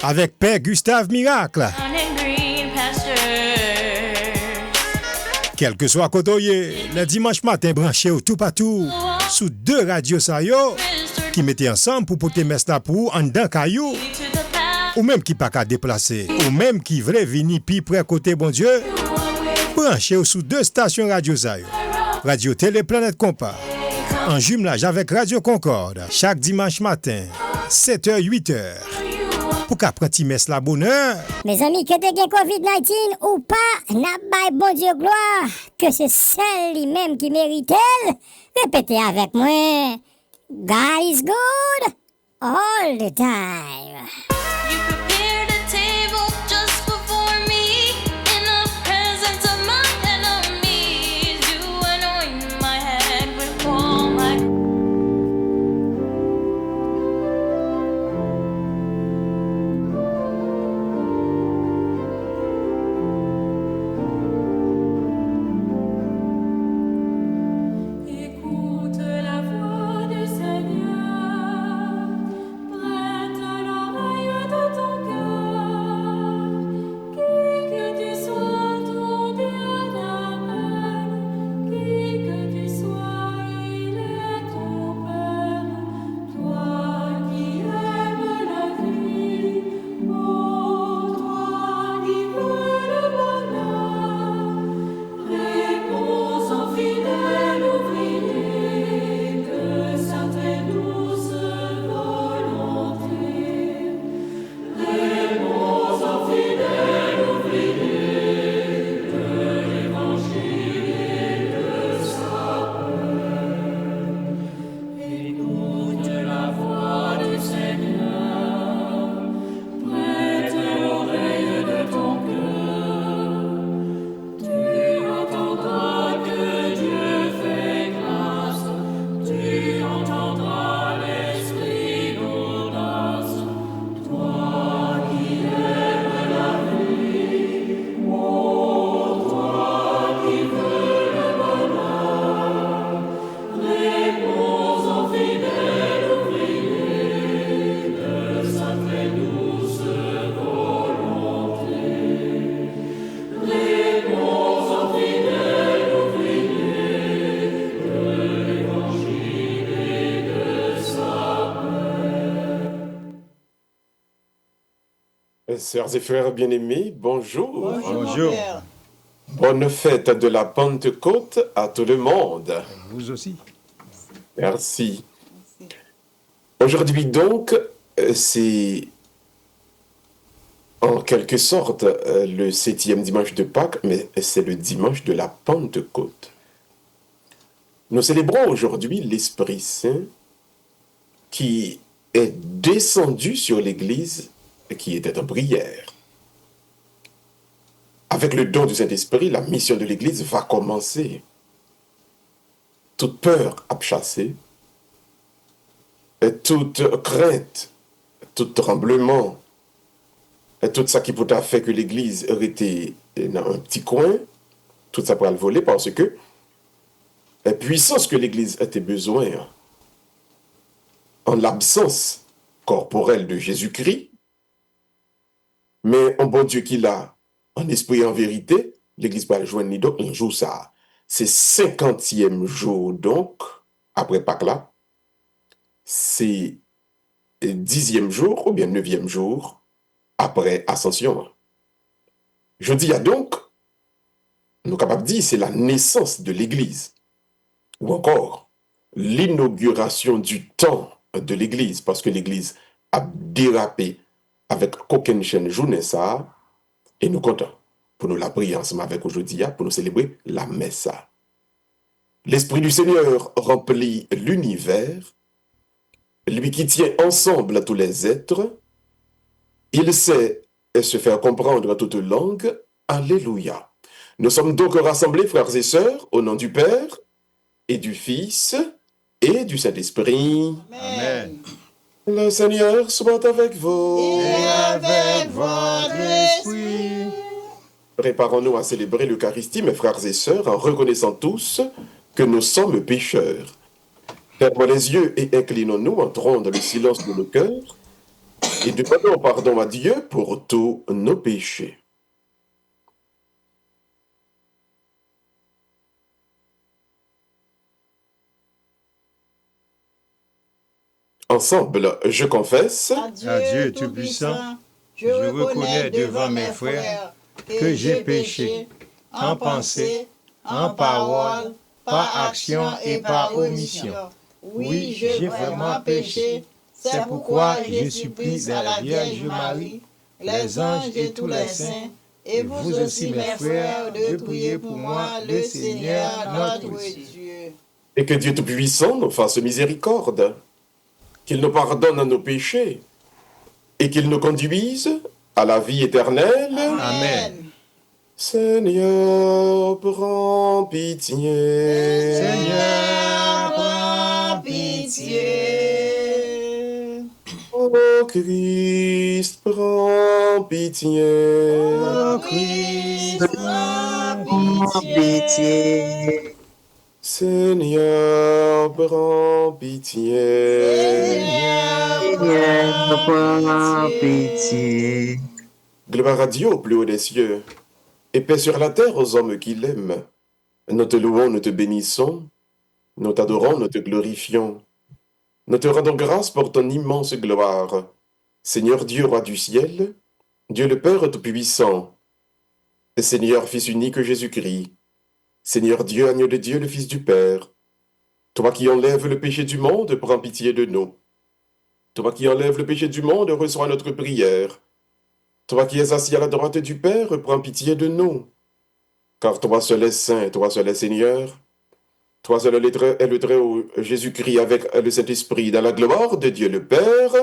avec Père Gustave Miracle. Quel que soit côté, le dimanche matin branché au tout partout sous deux radios sayo qui mettaient ensemble pour porter messe là pour en dedans caillou ou même qui pas qu'à déplacer ou même qui veut venir plus près côté bon Dieu branché sous deux stations radio sayo. Radio Télé Planète Compas en jumelage avec Radio Concorde chaque dimanche matin 7h 8h. Pour qu'apprenti messe la bonne heure. Mes amis, que de COVID-19 ou pas, n'a pas bon Dieu gloire, que c'est celle lui-même qui mérite elle. Répétez avec moi. God is good all the time. You prepared a table just before me in the presence of my enemies. You anoint my head with all my Sœurs et frères bien-aimés, bonjour. Bonjour. Bonne fête de la Pentecôte à tout le monde. Vous aussi. Merci. Aujourd'hui donc, c'est en quelque sorte le 7e dimanche de Pâques, mais c'est le dimanche de la Pentecôte. Nous célébrons aujourd'hui l'Esprit Saint qui est descendu sur l'Église qui était en prière. Avec le don du Saint-Esprit, la mission de l'Église va commencer. Toute peur à chasser, toute crainte, tout tremblement, et tout ça qui pourrait faire que l'Église aurait été dans un petit coin, tout ça pourra le voler parce que la puissance que l'Église a besoin en l'absence corporelle de Jésus-Christ, mais un bon Dieu qui l'a en esprit et en vérité, l'Église va le joindre donc un jour ça. C'est 50e jour donc, après Pâques là, c'est 10e jour ou bien 9e jour après Ascension. Je dis donc, nous sommes capables de dire c'est la naissance de l'Église, ou encore l'inauguration du temps de l'Église, parce que l'Église a dérapé avec aucune chaîne journée ça, et nous comptons pour nous la prier ensemble avec aujourd'hui, pour nous célébrer la messe. L'Esprit du Seigneur remplit l'univers, lui qui tient ensemble tous les êtres, il sait se faire comprendre en toute langue. Alléluia. Nous sommes donc rassemblés, frères et sœurs, au nom du Père, et du Fils, et du Saint-Esprit. Amen. Le Seigneur soit avec vous. Et avec votre esprit. Préparons-nous à célébrer l'Eucharistie, mes frères et sœurs, en reconnaissant tous que nous sommes pécheurs. Fermons les yeux et inclinons-nous, entrons dans le silence de nos cœurs, et demandons pardon à Dieu pour tous nos péchés. Ensemble, je confesse À Dieu Tout-Puissant, je reconnais devant mes frères que j'ai péché en pensée, en parole, par action et par omission. Oui, j'ai vraiment péché. C'est pourquoi je supplie la Vierge Marie, les anges et tous les saints, et vous aussi mes frères, de prier pour moi le Seigneur notre Dieu. et que Dieu Tout-Puissant nous fasse miséricorde, qu'il nous pardonne nos péchés et qu'il nous conduise à la vie éternelle. Amen. Seigneur, prends pitié. Seigneur, prends pitié. Ô Christ, prends pitié. Ô Christ, prends pitié. Seigneur, prends pitié. Seigneur, prends pitié. Gloire à Dieu au plus haut des cieux, et paix sur la terre aux hommes qui l'aiment. Nous te louons, nous te bénissons, nous t'adorons, nous te glorifions. Nous te rendons grâce pour ton immense gloire. Seigneur Dieu, roi du ciel, Dieu le Père Tout-Puissant, et Seigneur Fils unique Jésus-Christ, Seigneur Dieu, agneau de Dieu, le Fils du Père, toi qui enlèves le péché du monde, prends pitié de nous. Toi qui enlèves le péché du monde, reçois notre prière. Toi qui es assis à la droite du Père, prends pitié de nous. Car toi seul es saint, toi seul es Seigneur. Toi seul est le Très-Haut Jésus-Christ avec le Saint-Esprit, dans la gloire de Dieu le Père.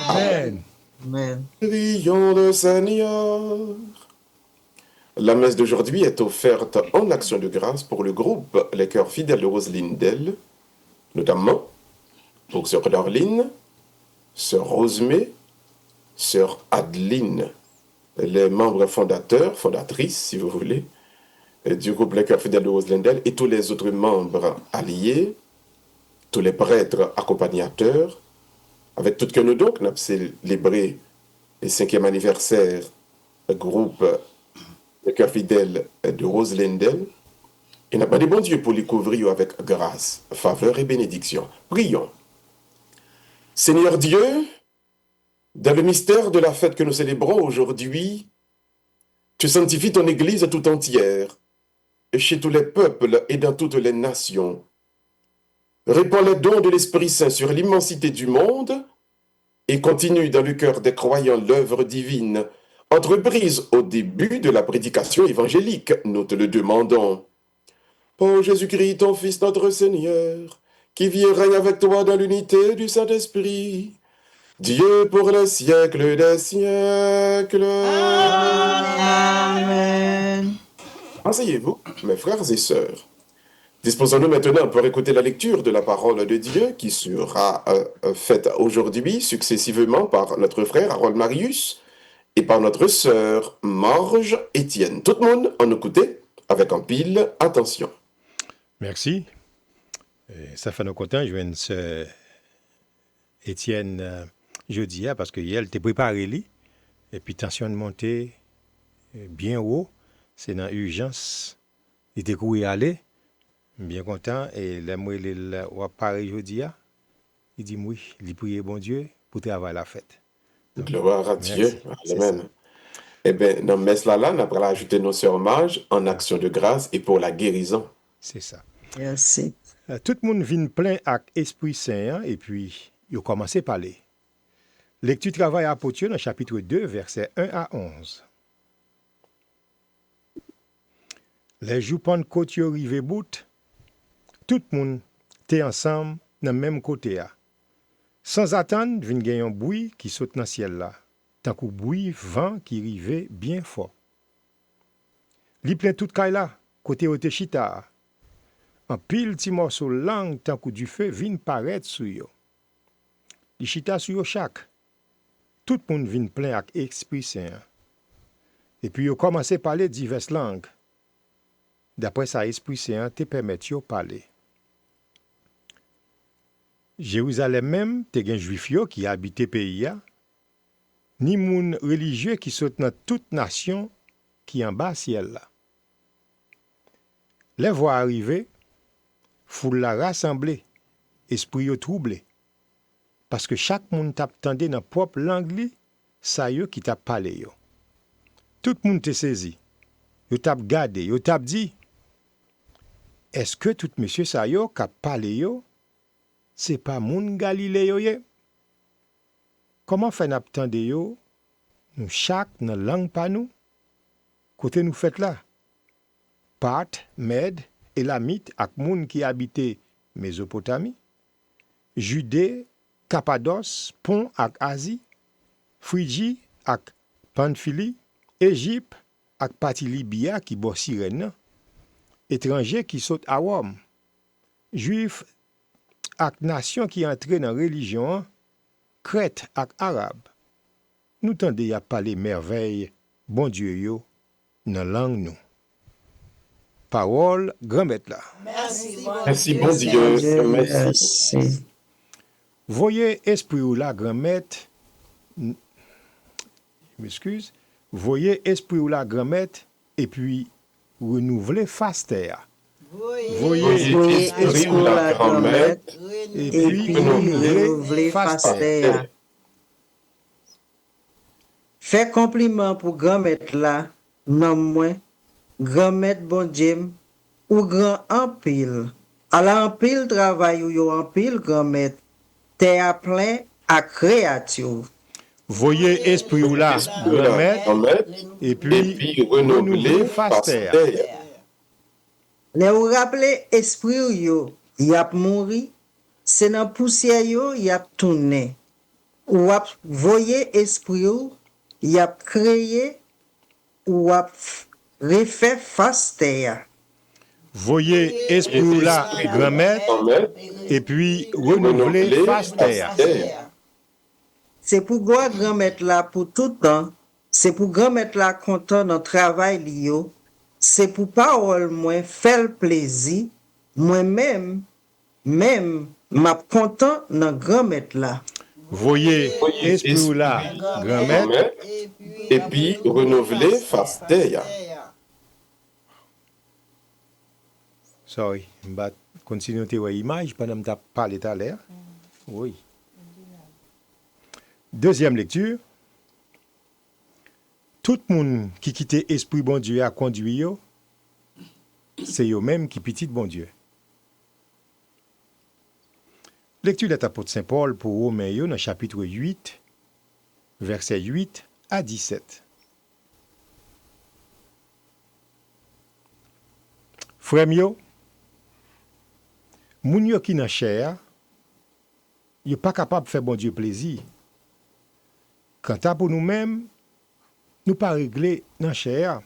Amen. Amen. Prions le Seigneur. La messe d'aujourd'hui est offerte en action de grâce pour le groupe Les Cœurs Fidèles de Roselindel, notamment pour Sœur Darline, Sœur Rosemée, Sœur Adeline, les membres fondateurs, fondatrices, si vous voulez, du groupe Les Cœurs Fidèles de Roselindel et tous les autres membres alliés, tous les prêtres accompagnateurs, avec tout que nous donc, nous avons célébré le 5e anniversaire du groupe Les Cœurs Fidèles de Roselindel. Et n'a pas de bon Dieu pour les couvrir avec grâce, faveur et bénédiction. Prions. Seigneur Dieu, dans le mystère de la fête que nous célébrons aujourd'hui, tu sanctifies ton Église tout entière, chez tous les peuples et dans toutes les nations. Répands les dons de l'Esprit Saint sur l'immensité du monde et continue dans le cœur des croyants l'œuvre divine, entreprise au début de la prédication évangélique, nous te le demandons. Par Jésus-Christ, ton Fils, notre Seigneur, qui vit et règne avec toi dans l'unité du Saint-Esprit, Dieu pour les siècles des siècles. Amen. Asseyez-vous, mes frères et sœurs. Disposons-nous maintenant pour écouter la lecture de la parole de Dieu qui sera faite aujourd'hui successivement par notre frère Harold Marius et par notre sœur Marge Étienne. Tout le monde en écoutait avec en pile attention. Merci. Ça fait nous content, je viens de sœur Étienne jeudi, parce que hier, elle était préparée, et puis tension de montée bien haut, c'est dans l'urgence. Il était couru aller, bien content, et là, moi, il est pareil jeudi, il dit oui, il prie bon Dieu pour travailler la fête. Donc, gloire à Dieu. merci. Amen. Eh bien, dans messe là, on a ajouté nos sœurs Marge en action de grâce et pour la guérison. C'est ça. Merci. Tout le monde vient plein avec Esprit Saint, et puis, il a commencé à parler. Lecture travail à Apôtre dans chapitre 2, versets 1 à 11. Les jours Pentecôte yo rive bout, tout le monde était ensemble dans le même côté. Sans attendre, vient gen un bruit qui saute dans le ciel là, tant que bruit vent qui rive bien fort. Li plein tout kay là, côté ote chita. En pile ti morceau langue tant que du feu vient paraître sur yo. Li chita sur yo chaque. Tout le monde vient plein avec Esprit Saint. Et puis, ils commencé à parler diverses langues. D'après ça, Esprit Saint te permet de parler. Jérusalem même, te gen juif yo qui habité pays. ni moun religieux qui sont dans toute nation qui en bas ciel là. Les voix arriver, foule la rassemblée, esprit yo troublé. Parce que chaque monde t'a tendé dans propre langue li, ça yo qui t'a parlé yo. Tout le monde te saisi. Yo t'a gardé, yo t'a dit est-ce que tout monsieur ça yo qui parlé yo c'est pas moun Galilée yo ye? Comment fait n'attendre yo nous chaque dans langue pas nous côté nous fait là Parthe, Mède, Élamite ak moun qui habitait Mésopotamie, Judée, Cappadoce, Pont ak Asie, Phrygie ak Pamphylie, Égypte ak parti Libya qui bord Cyrène, étrangers qui sautent à Rome, Juifs ak nation qui entré dans religion, Crète ak Arabe. Nous tendez y a parler merveille, bon Dieu yo, dans langue nous. Parole, grand-maître là. Merci, bon Dieu. Merci. Voyez esprit ou la grand-maître, m'excuse, voyez esprit ou la grand-maître, et puis renouveler faster. Voyez esprit ou la grand-maître, et puis renouveler faster. Fais compliment pour grand-maître là, non moins, grand-maître bon Dieu, ou grand en pile. Alors en pile travail ou yo en pile grand-maître, t'es à plein à créature. Voyez esprit ou la grand-maître, et puis renouveler faster. Les ou rappelez esprit yo, y a mouri, c'est dans poussière yo, y a tourné. Ou ap voyez esprit yo, y a créé, ou ap refait faster. Voyez esprit ou la grand-maître, et puis renouveler faster. C'est pour grand-maître là pour tout temps, c'est pour grand-maître là content dans travail liyo, c'est pour parole moins faire plaisir, moi-même m'a content dans grand-maître là. Voyez esprit ou la grand-maître, et puis renouveler faster. Sorry, je vais continuer à voir l'image pendant que je parlé tout à l'heure. Oui. Deuxième lecture. Tout le monde qui quitte l'esprit bon Dieu à conduire, c'est eux-mêmes qui petit bon Dieu. Lecture de l'apôtre Saint Paul pour Romains dans le chapitre 8, versets 8 à 17. Frères yo, moun yo qui nan chair, yo pas capable de faire bon Dieu plaisir. Quant à pour nous-mêmes, nous pas régler dans chair,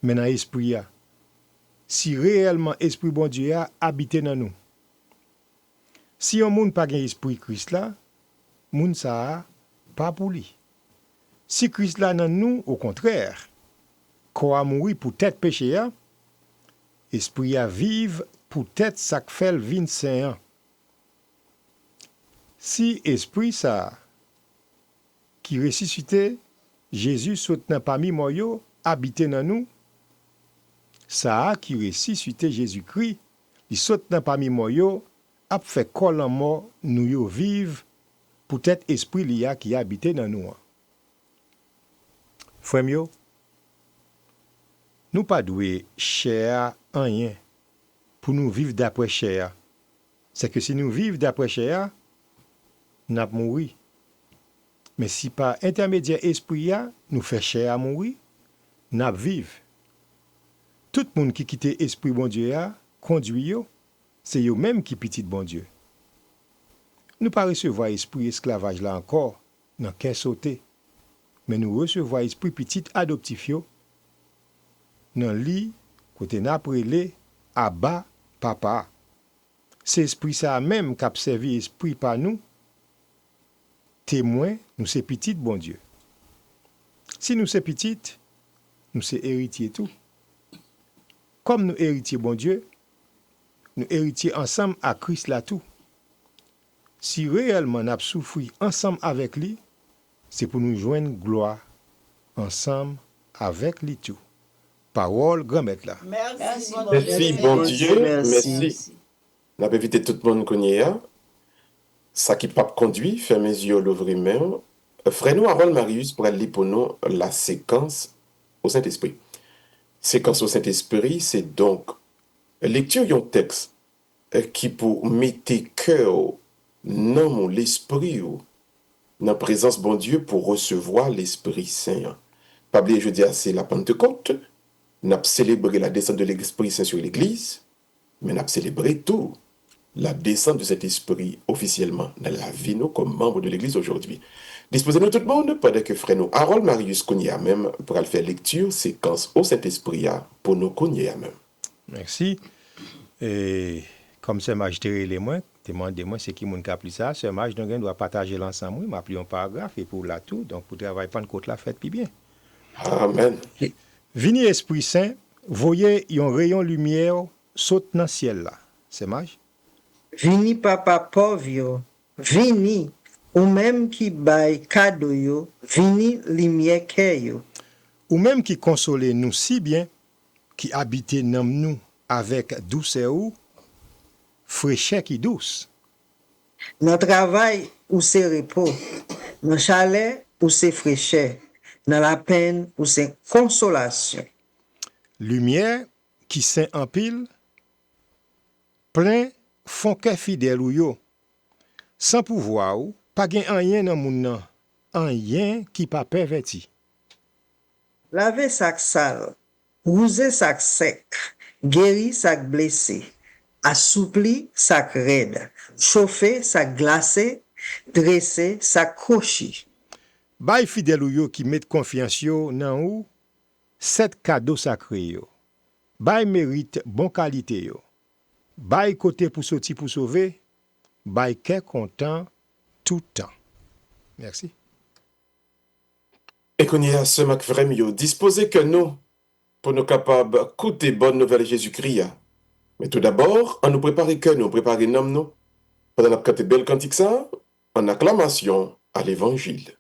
mais dans l'esprit. Si réellement esprit bon Dieu a habité dans nous. Si un monde pas gen esprit Christ là, moun ça pas pour lui. Si Christ là dans nous, au contraire, qu'on a mouru pour tête péché, esprit a vive pour tête ça fait vin saint. Si esprit ça qui ressuscité Jésus saute dans parmi moi yo habité dans nous, ça qui ressuscité Jésus-Christ, il saute dans parmi moi yo a fait col en mort nous yo vive pour être esprit liya qui habite dans nous. Frère yo, nous pas doué chair en rien pour nous vivre d'après chair. C'est que si nous vivons d'après chair, nous mourir. Mais si par intermédiaire esprit nous fait chair à mourir, nous vivre. Tout le monde qui quitte esprit bon Dieu conduit yo, c'est eux-mêmes qui petit bon Dieu. Nous pas recevoir esprit esclavage là encore, dans qu'est sauté. Mais nous recevons esprit petit adoptif yo, dans lit, côté n'après Abba, papa. C'est esprit ça même qui a servi esprit par nous. Témoin, nous c'est petit bon Dieu. Si nous c'est petit, nous c'est héritier tout. Comme nous héritiers bon Dieu, nous héritiers ensemble à Christ là tout. Si réellement nous avons souffert ensemble avec lui, c'est pour nous joindre gloire ensemble avec les tout. Parole grand-mère là. Merci, bon Merci, Dieu. bon Dieu. Merci. Merci. N'a pas évité tout le monde qu'on y a. Ça qui pape conduit, fermez les yeux, l'ouvrir main. Frère-nous, Harold Marius, pour aller pour nous la séquence au Saint-Esprit. Séquence au Saint-Esprit, c'est donc lecture d'un texte qui pour mettre cœur dans mon l'esprit ou dans la présence bon Dieu pour recevoir l'Esprit Saint. Pas oublier, je dis, c'est la Pentecôte. Nous avons célébré la descente de l'Esprit Saint sur l'Église, mais nous avons célébré tout la descente de cet esprit officiellement dans la vie nous comme membres de l'Église aujourd'hui. Disposez-nous tout le monde pendant que frère nous Harold Marius Kounia même pour aller faire lecture séquence au Saint-Esprit pour nous Kounia même. Merci. Et comme c'est magistéré les moins, demandez-moi c'est qui moun ka pli ça, ce match donc doit partager l'ensemble, m'a pris un paragraphe et pour la tout, donc pour travailler Pentecôte la fête puis bien. Amen. Vini Esprit Saint, voyez yon rayon lumière saute dans ciel là. C'est mage? Vini papa pauvre yo, vini ou même qui bail cadeau yo, vini lumière kè yo. Ou même qui console nous si bien, qui habite dans nous avec douceur ou fraîcheur qui douce. Dans travail ou c'est repos, dans chalet ou c'est fraîcheur, dans la peine ou c'est consolation. Lumière qui saint en pile, plein font cœur fidèle ou yo. Sans pouvoir ou, pas gen rien dans moun nan, rien qui pas perverti. Laver sac sale, rouser sac sec, guérir sac blessé, assoupli sac raide, chauffer sac glacé, dresser sac crochi. Bay fidèle ou yo qui met confiance yo nan ou, set cadeau sacré yo. Bay mérite bon qualité yo. Bay côté pour sortir pour sauver, bay cœur content tout temps. Merci. Et qu'on y a ce mac vraiment disposé que nous pour nous capables d'écouter bonne nouvelle de Jésus-Christ. Mais tout d'abord, on nous prépare que nous préparer nous pendant la cantique belle cantique ça en acclamation à l'évangile.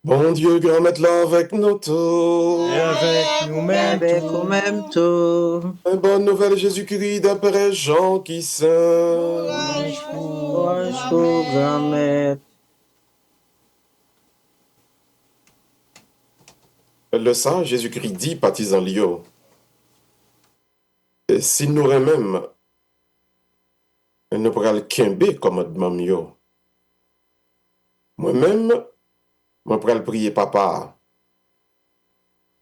Bon Dieu, grand maître là avec nous tous. Et avec nous-mêmes Avec tout. au même tout. Une bonne nouvelle Jésus-Christ d'après Jean qui saint. Bonjour, grand-mère. Le sang, Jésus-Christ dit, partisan Lio. Et si nous même, nous pourrons le quimber commandement yo. Moi-même, moi pourrais le prier papa.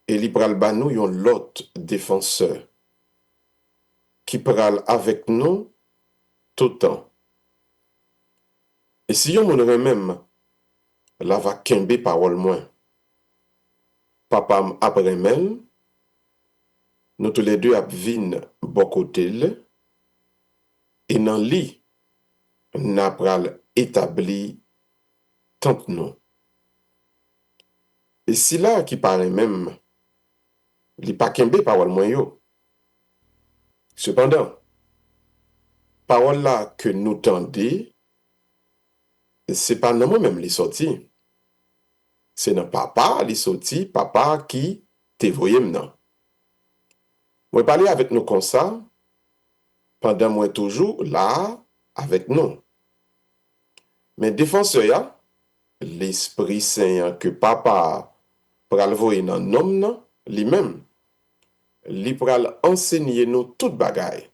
Et li pral ba nous yon l'autre défenseur qui pral avec nous tout le temps. Et si yon moun même, la va quimber parole moins. papa après même, nous tous les deux ap vin bon côté et dans lit n'a pral établi tant nous. Et si là qui paraît même, li pa kembe parole moi yo. Cependant, parole là que nous tendez, c'est pas dans moi-même les sorti. C'est dans papa les sorti, papa qui te voyé maintenant. Moi parler avec nous comme ça, pendant moi toujours là avec nous. Mais défenseur ya, l'Esprit Saint que papa pral voyer dans nom nan, lui-même, li pral enseigner nous toute bagaille.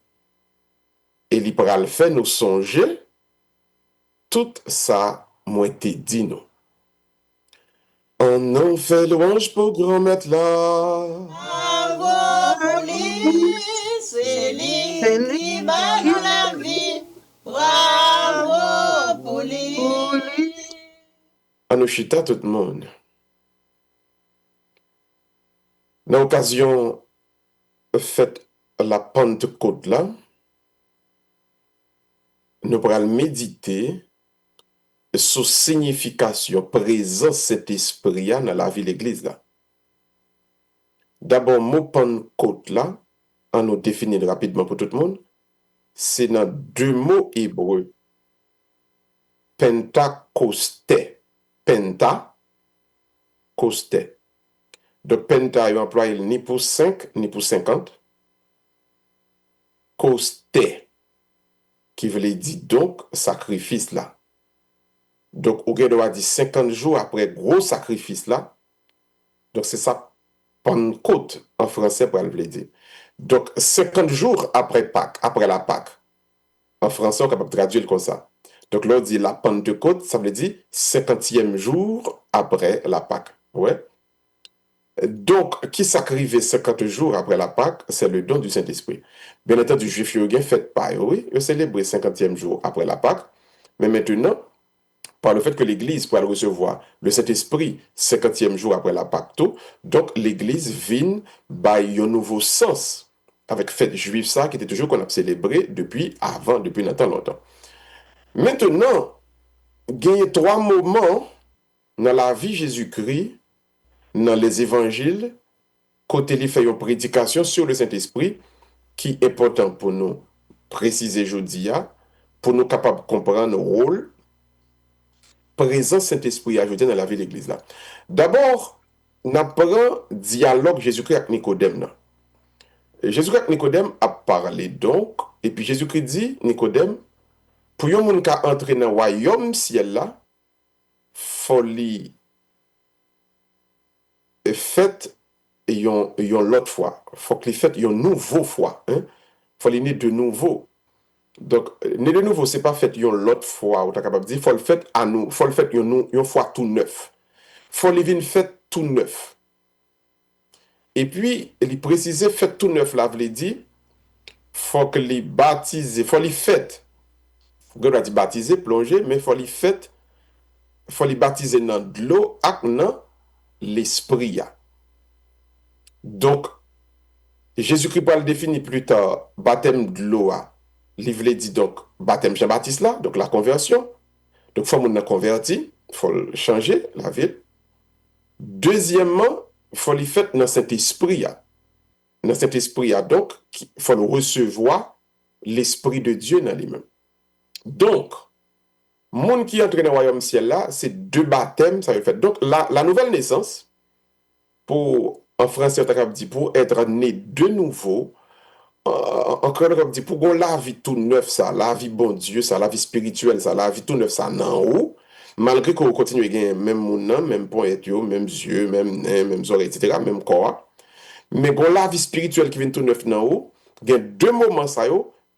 Et li pral fait nous songer tout ça moi te dit nous. On en fait louange pour grand maître là. Bravo pour lui, c'est lui qui m'a dans la vie. Bravo pour lui. Anochita tout le monde. Dans l'occasion faite la Pentecôte là, nous pourrons méditer sur signification présence cet esprit dans la vie de l'église là. D'abord mot Pentecôte là, on nous définit rapidement pour tout le monde, c'est dans deux mots hébreux. Pentecosté. Penta, costé. Donc, penta, il emploie ni pour 5, ni pour 50. Costé, qui veut dire donc sacrifice là. Donc, au gars doit dire 50 jours après gros sacrifice là. Donc, c'est ça, Pentecôte en français pour le dire. Donc, 50 jours après Pâques, après la Pâques. En français, on est capable de traduire comme ça. Donc, là, on dit la Pentecôte, ça veut dire 50e jour après la Pâque. Ouais. Donc, qui s'acrivait 50 jours après la Pâque, c'est le don du Saint-Esprit. Bien entendu, les Juifs, ils ont fait pareil, oui, ils ont célébré 50e jour après la Pâque. Mais maintenant, par le fait que l'Église pourra recevoir le Saint-Esprit 50e jour après la Pâque, tout, donc l'Église vient by un nouveau sens avec fête juive, ça, qui était toujours qu'on a célébré depuis avant, depuis longtemps. Maintenant, il y a 3 moments dans la vie de Jésus-Christ, dans les évangiles, côté il fait une prédication sur le Saint-Esprit, qui est important pour nous préciser aujourd'hui, pour nous capables de comprendre le rôle présent Saint-Esprit ajouté dans la vie de l'Église. D'abord, on apprend dialogue Jésus-Christ avec Nicodème. Jésus-Christ avec Nicodème a parlé donc, et puis Jésus-Christ dit, Nicodème, pour yon moun ka entrer dans le royaume ciel là, faut li fait yon l'autre fois. Faut qu'il fait yon nouveau fois. Hein? Faut li né de nouveau. Donc, né de nouveau, c'est pas fait yon l'autre fois, ou t'as capable de dire, faut le fait à nous, faut le fait yon fois tout neuf. Faut li vin fait tout neuf. Et puis, il précise fait tout neuf là, veut dire, faut que li baptise, faut li fait. Faut doit dire baptiser, plonger, mais faut li baptiser dans de l'eau ak dans l'esprit ya. Donc, Jésus-Christ va le définir plus tard, baptême de l'eau, il veut dire donc baptême Jean-Baptiste là, donc la conversion. Donc, faut moun converti, faut changer la vie. Deuxièmement, faut li fait dans cet esprit là. Dans cet esprit là, donc, il faut le recevoir l'esprit de Dieu dans lui-même. Donc, monde qui entre dans le royaume ciel là, c'est 2 baptêmes, ça veut faire. Donc, la nouvelle naissance, en français, on dit pour être né de nouveau, en créole, on dit pour qu'on la vie tout neuf, ça, la vie bon Dieu, ça, la vie spirituelle, ça, la vie tout neuf, ça, en haut, malgré qu'on continue à gagner même mon même pointe, même yeux, même nez, même oreilles, etc., même corps. Mais qu'on la vie spirituelle qui vient tout neuf en haut, il y a 2 moments, ça,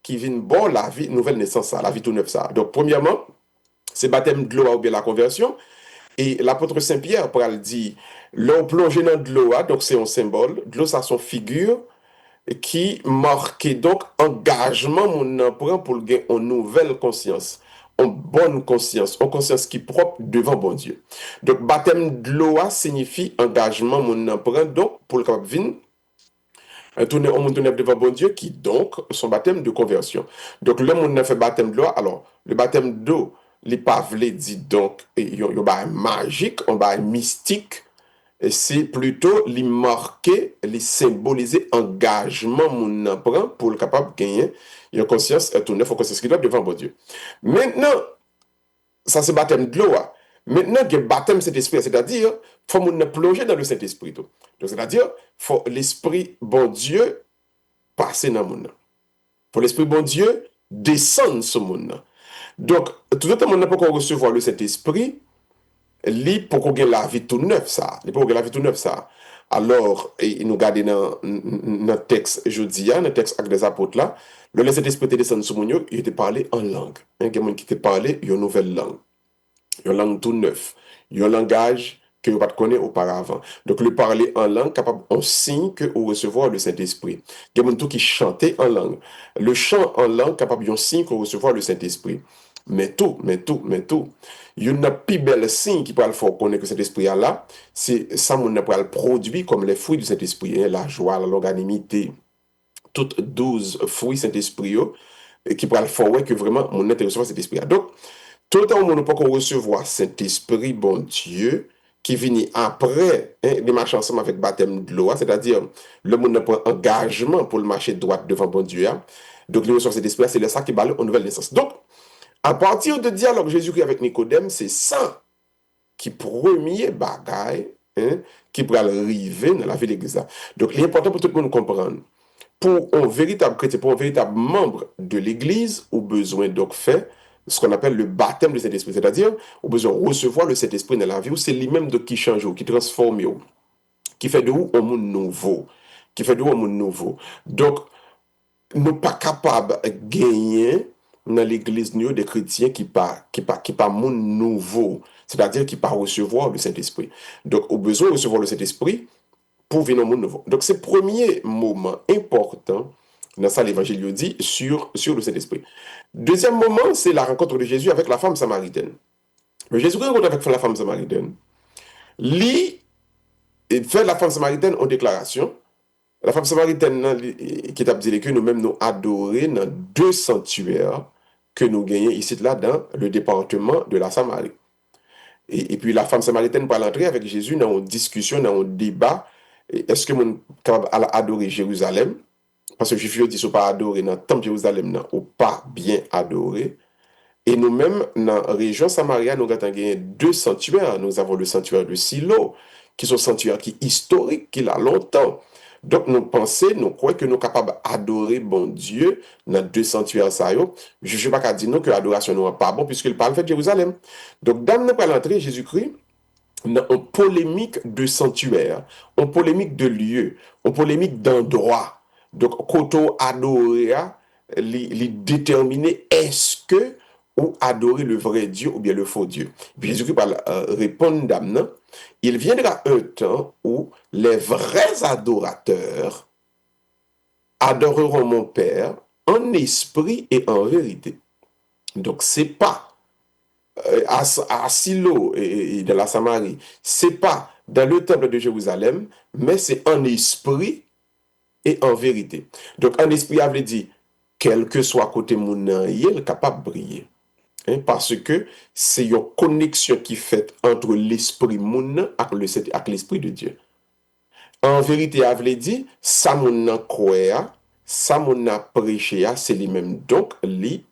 qui viennent bon la vie, nouvelle naissance, ça, la vie tout neuf, ça. Donc, premièrement, c'est baptême de l'eau ou bien la conversion. Et l'apôtre Saint-Pierre, pour le dire, l'eau plongée dans de l'eau, donc c'est un symbole. De l'eau, ça, son figure qui marque donc engagement mon prend pour gagner une nouvelle conscience, en bonne conscience, en conscience qui est propre devant bon Dieu. Donc, baptême de l'eau signifie engagement, mon emprunt, donc, pour le capable vin, tourner au monde devant bon Dieu, qui donc, son baptême de conversion. Donc, le monde a fait baptême de l'eau, alors, le baptême d'eau, les pavlés dit donc, il y a un magique, un bail mystique, et c'est plutôt les marquer, les symboliser engagement mon emprunt pour le capable de gagner une conscience tourner faut conscience qui doit devant bon Dieu. Maintenant, ça c'est baptême de l'eau. Maintenant, il y a baptême Saint-Esprit, c'est-à-dire faut mon plonger dans le Saint-Esprit. Donc c'est-à-dire faut l'esprit bon Dieu passer dans mon. Faut l'esprit bon Dieu descendre sur mon. Donc tout le temps on n'a pas encore recevoir le Saint-Esprit. Li pour qu'on ait la vie tout neuf ça, li pour qu'on ait la vie tout neuf ça. Alors, nous regardons dans notre texte jeudi, dans le texte Actes des Apôtres là, le Saint-Esprit descend sur mon, il était parlé en langue. Il y a quelqu'un qui te parlait une nouvelle langue. Une langue tout neuf. Un langage que vous ne connaissez pas auparavant. Donc, le parler en langue, capable, on signe que vous recevoir le Saint-Esprit. Il y a quelqu'un qui chantait en langue. Le chant en langue, capable, on signe que vous recevoir le Saint-Esprit. Mais tout. Il y a un plus bel signe qui peut le faire connaître que cet esprit là, c'est ça qu'on peut le produire comme les fruits du Saint-Esprit, la joie, la longanimité, toutes 12 fruits Saint-Esprit qui peut le faire que vraiment mon être recevoir cet esprit là. Donc, tout le temps on ne peut pas recevoir cet esprit bon Dieu qui vient après les marcher ensemble avec baptême de l'eau, c'est-à-dire le monde prend engagement pour le marcher droit devant bon Dieu. Donc, le recevoir cet esprit là, c'est ça qui parle en nouvelle naissance. Donc, à partir de dialogue Jésus-Christ avec Nicodème, c'est ça qui premier bagaille qui pourrait arriver dans la vie de l'Église. Donc, l'important pour tout le monde comprendre, pour un véritable chrétien, pour un véritable membre de l'Église, au besoin donc faire ce qu'on appelle le baptême de Saint-Esprit, c'est-à-dire au besoin de recevoir le Saint-Esprit dans la vie, c'est lui-même qui change, qui transforme, qui fait de vous un monde nouveau, Donc, nous ne sommes pas capables de gagner dans l'église des chrétiens qui pas monde nouveau, c'est-à-dire qui pas recevoir le Saint-Esprit. Donc au besoin de recevoir le Saint-Esprit pour venir au monde nouveau. Donc c'est le premier moment important dans ça l'évangile dit sur le Saint-Esprit. Deuxième moment, c'est la rencontre de Jésus avec la femme samaritaine. Jésus rencontre avec la femme samaritaine. Lui il fait la femme samaritaine en déclaration. La femme samaritaine qui t'a dit que nous-mêmes nous adorer dans 2 sanctuaires que nous gagnons ici là dans le département de la Samarie. Et puis la femme samaritaine va l'entrer avec Jésus dans une discussion, dans un débat. Est-ce que nous capable adorer Jérusalem? Parce que les Juifs disent pas adorer dans le temple de Jérusalem ou pas bien adorer. Et nous-mêmes dans la région Samaria, nous avons gagné 2 sanctuaires. Nous avons le sanctuaire de Silo, qui sont sanctuaires qui historiques, qui a longtemps. Donc, nous pensons, nous croyons que nous sommes capables d'adorer bon Dieu dans 2 sanctuaires. Je ne sais pas qu'à dire que l'adoration n'est pas bon, puisqu'il parle de Jérusalem. Donc, dans l'entrée, Jésus-Christ, dans une polémique de sanctuaire, une polémique de lieu, une polémique d'endroit. Donc, quand on adore, il déterminer est-ce que ou adorer le vrai Dieu ou bien le faux Dieu. Puis Jésus-Christ répond d'amenant, il viendra un temps où les vrais adorateurs adoreront mon Père en esprit et en vérité. Donc c'est pas à Silo et dans la Samarie, c'est pas dans le temple de Jérusalem, mais c'est en esprit et en vérité. Donc en esprit, il veut dire, quel que soit côté mon il est capable de briller. Parce que c'est une connexion qui est faite entre l'esprit moun et l'esprit de Dieu. En vérité, il veut dire, ça mon croit, ça mon prêché, c'est lui-même. Donc, lui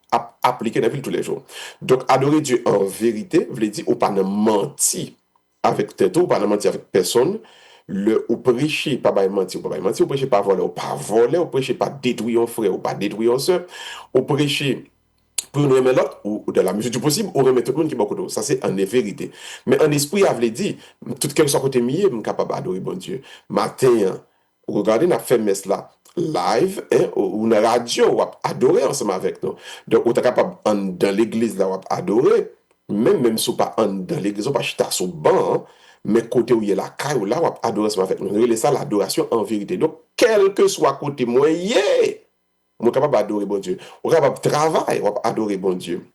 appliqué dans la vie tous les jours. Donc, adorer Dieu en vérité, veut dire, ou pas mentir avec tête, ou pas mentir avec personne. Ou prêcher, pas mentir, ou prêcher pas voler, ou pas voler, ou prêcher pas détruire un frère, ou pas détruire un soeur, ou prêcher pour nous remettre l'autre, ou dans la mesure du possible, ou remettre tout le monde qui est beaucoup d'eau. Ça, c'est en vérité. Mais en esprit, il veut dire, tout quel soit côté mieux, je suis capable d'adorer bon Dieu. Matin, regardez, on a fait messe là, live, ou dans la radio, on va adorer ensemble avec nous. Donc, on est capable, dans l'église, là, on va adorer, même si on pas dans l'église, on va pas sur le banc, mais côté où il y a la caille, là, on va adorer ensemble avec nous. C'est ça, l'adoration en vérité. Donc, quel que soit côté moyen, on est capable d'adorer bon Dieu. On est capable de travailler, on va adorer bon Dieu.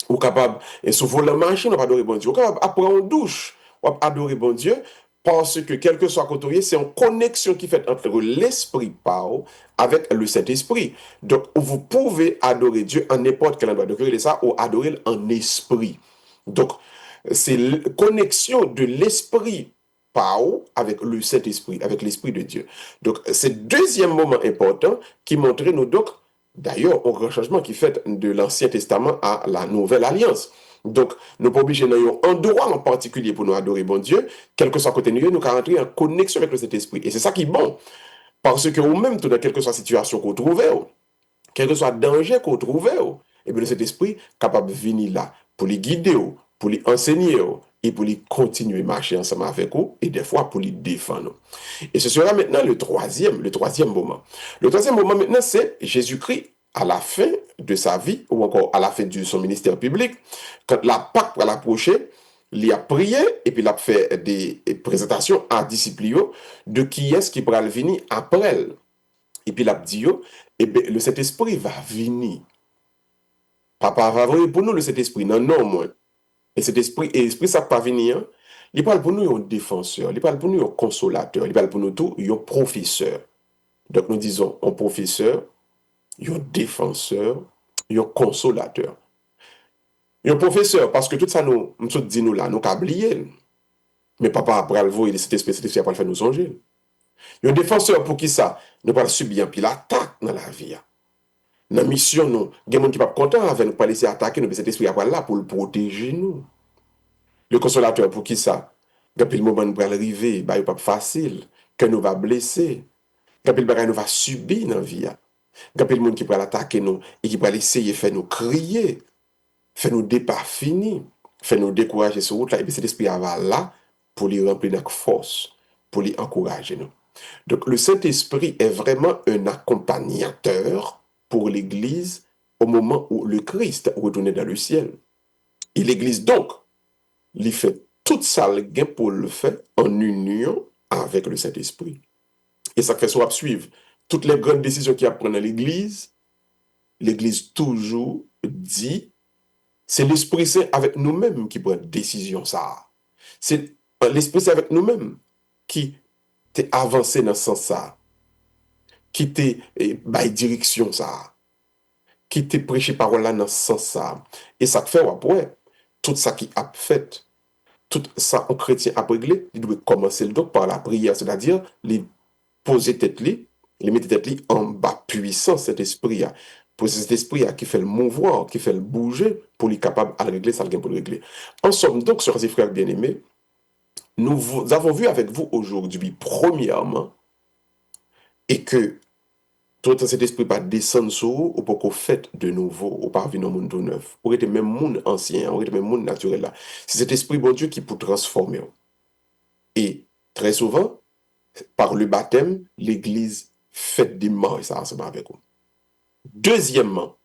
Ou capable, et sous volant machine, on va adorer bon Dieu. Ou capable, après en douche, on va adorer bon Dieu, parce que quel que soit côté, c'est une connexion qui fait entre l'esprit Pao avec le Saint-Esprit. Donc, vous pouvez adorer Dieu en n'importe quel endroit. Donc, regardez ça, ou adorer en esprit. Donc, c'est la connexion de l'esprit Pao avec le Saint-Esprit, avec l'Esprit de Dieu. Donc, c'est le deuxième moment important qui montrait nous, donc, d'ailleurs, au grand changement qui fait de l'Ancien Testament à la Nouvelle Alliance. Donc, nous pas obligés d'avoir un endroit en particulier pour nous adorer bon Dieu, quel que soit côté nous, nous rentrer en connexion avec le Saint-Esprit. Et c'est ça qui est bon. Parce que vous-même, dans quelle que soit la situation qu'on trouve, quel que soit le danger qu'on trouve, et bien le Saint-Esprit est capable de venir là pour les guider, pour les enseigner, et pour les continuer à marcher ensemble avec vous, et des fois pour les défendre. Et ce sera maintenant le troisième moment. Le troisième moment maintenant, c'est Jésus-Christ à la fin de sa vie, ou encore à la fin de son ministère public, quand la Pâque va l'approcher, il a prié, et puis il a fait des présentations à disciples de qui est-ce qui pourra venir après elle. Et puis il a dit, et bien, le Saint-Esprit va venir. Papa va venir pour nous, le Saint-Esprit, non, moi. Et cet esprit, ça va pas venir, il parle pour nous un défenseur, il parle pour nous un consolateur, il parle pour nous tout un professeur. Donc nous disons un professeur, un défenseur, un consolateur. Un professeur, parce que tout ça nous dit nous là, nous avons oublié. Mais papa après le voir, cet esprit après le faire nous songer. Un défenseur pour qui ça? Nous pas subir un pile attaque dans la vie. Dans la mission, nous, il y a des gens qui ne sont pas contents avec nous, pas laisser attaquer nous, mais cet esprit après là pour le protéger nous. Le consolateur pour qui ça? Quand le moment nous va arriver, bah, il pas facile, que nous va blesser, quand le bagage nous va subir dans la vie. Quand le monde qui va l'attaquer nous et qui va essayer de faire nous crier, faire nous déparfiner, faire nous décourager sur route là, et puis cet esprit va là pour les remplir de force, pour les encourager nous. Donc le Saint-Esprit est vraiment un accompagnateur pour l'Église au moment où le Christ retourne dans le ciel. Et l'Église donc, il fait toute ça pour le faire en union avec le Saint-Esprit. Et ça fait soit suivre toutes les grandes décisions qu'il y a à prendre dans l'Église. L'Église toujours dit, c'est l'Esprit Saint avec nous-mêmes qui prend décision ça. C'est l'Esprit Saint avec nous-mêmes qui t'est avancé dans ce sens ça, qui t'est by direction ça, qui t'est prêché parole là dans ce sens ça. Et ça fait après tout ça qui a fait, tout ça un chrétien a réglé, il doit commencer donc par la prière, c'est-à-dire les poser tête li, les mettre tête li en bas puissant cet esprit là. Pour cet esprit qui fait le mouvoir, qui fait le bouger, pour lui capable à régler ça, pour le régler. En somme, donc, chers et frères bien-aimés, nous avons vu avec vous aujourd'hui, premièrement, et que tout cet esprit pas descendre sur vous, ou pas qu'on fait de nouveau, ou pas venir au monde neuf, ou être même monde ancien, ou être même monde naturel là. C'est cet esprit, bon Dieu, qui peut transformer. Et très souvent, par le baptême, l'Église fait des morts, ça ensemble avec vous. Deuxièmement,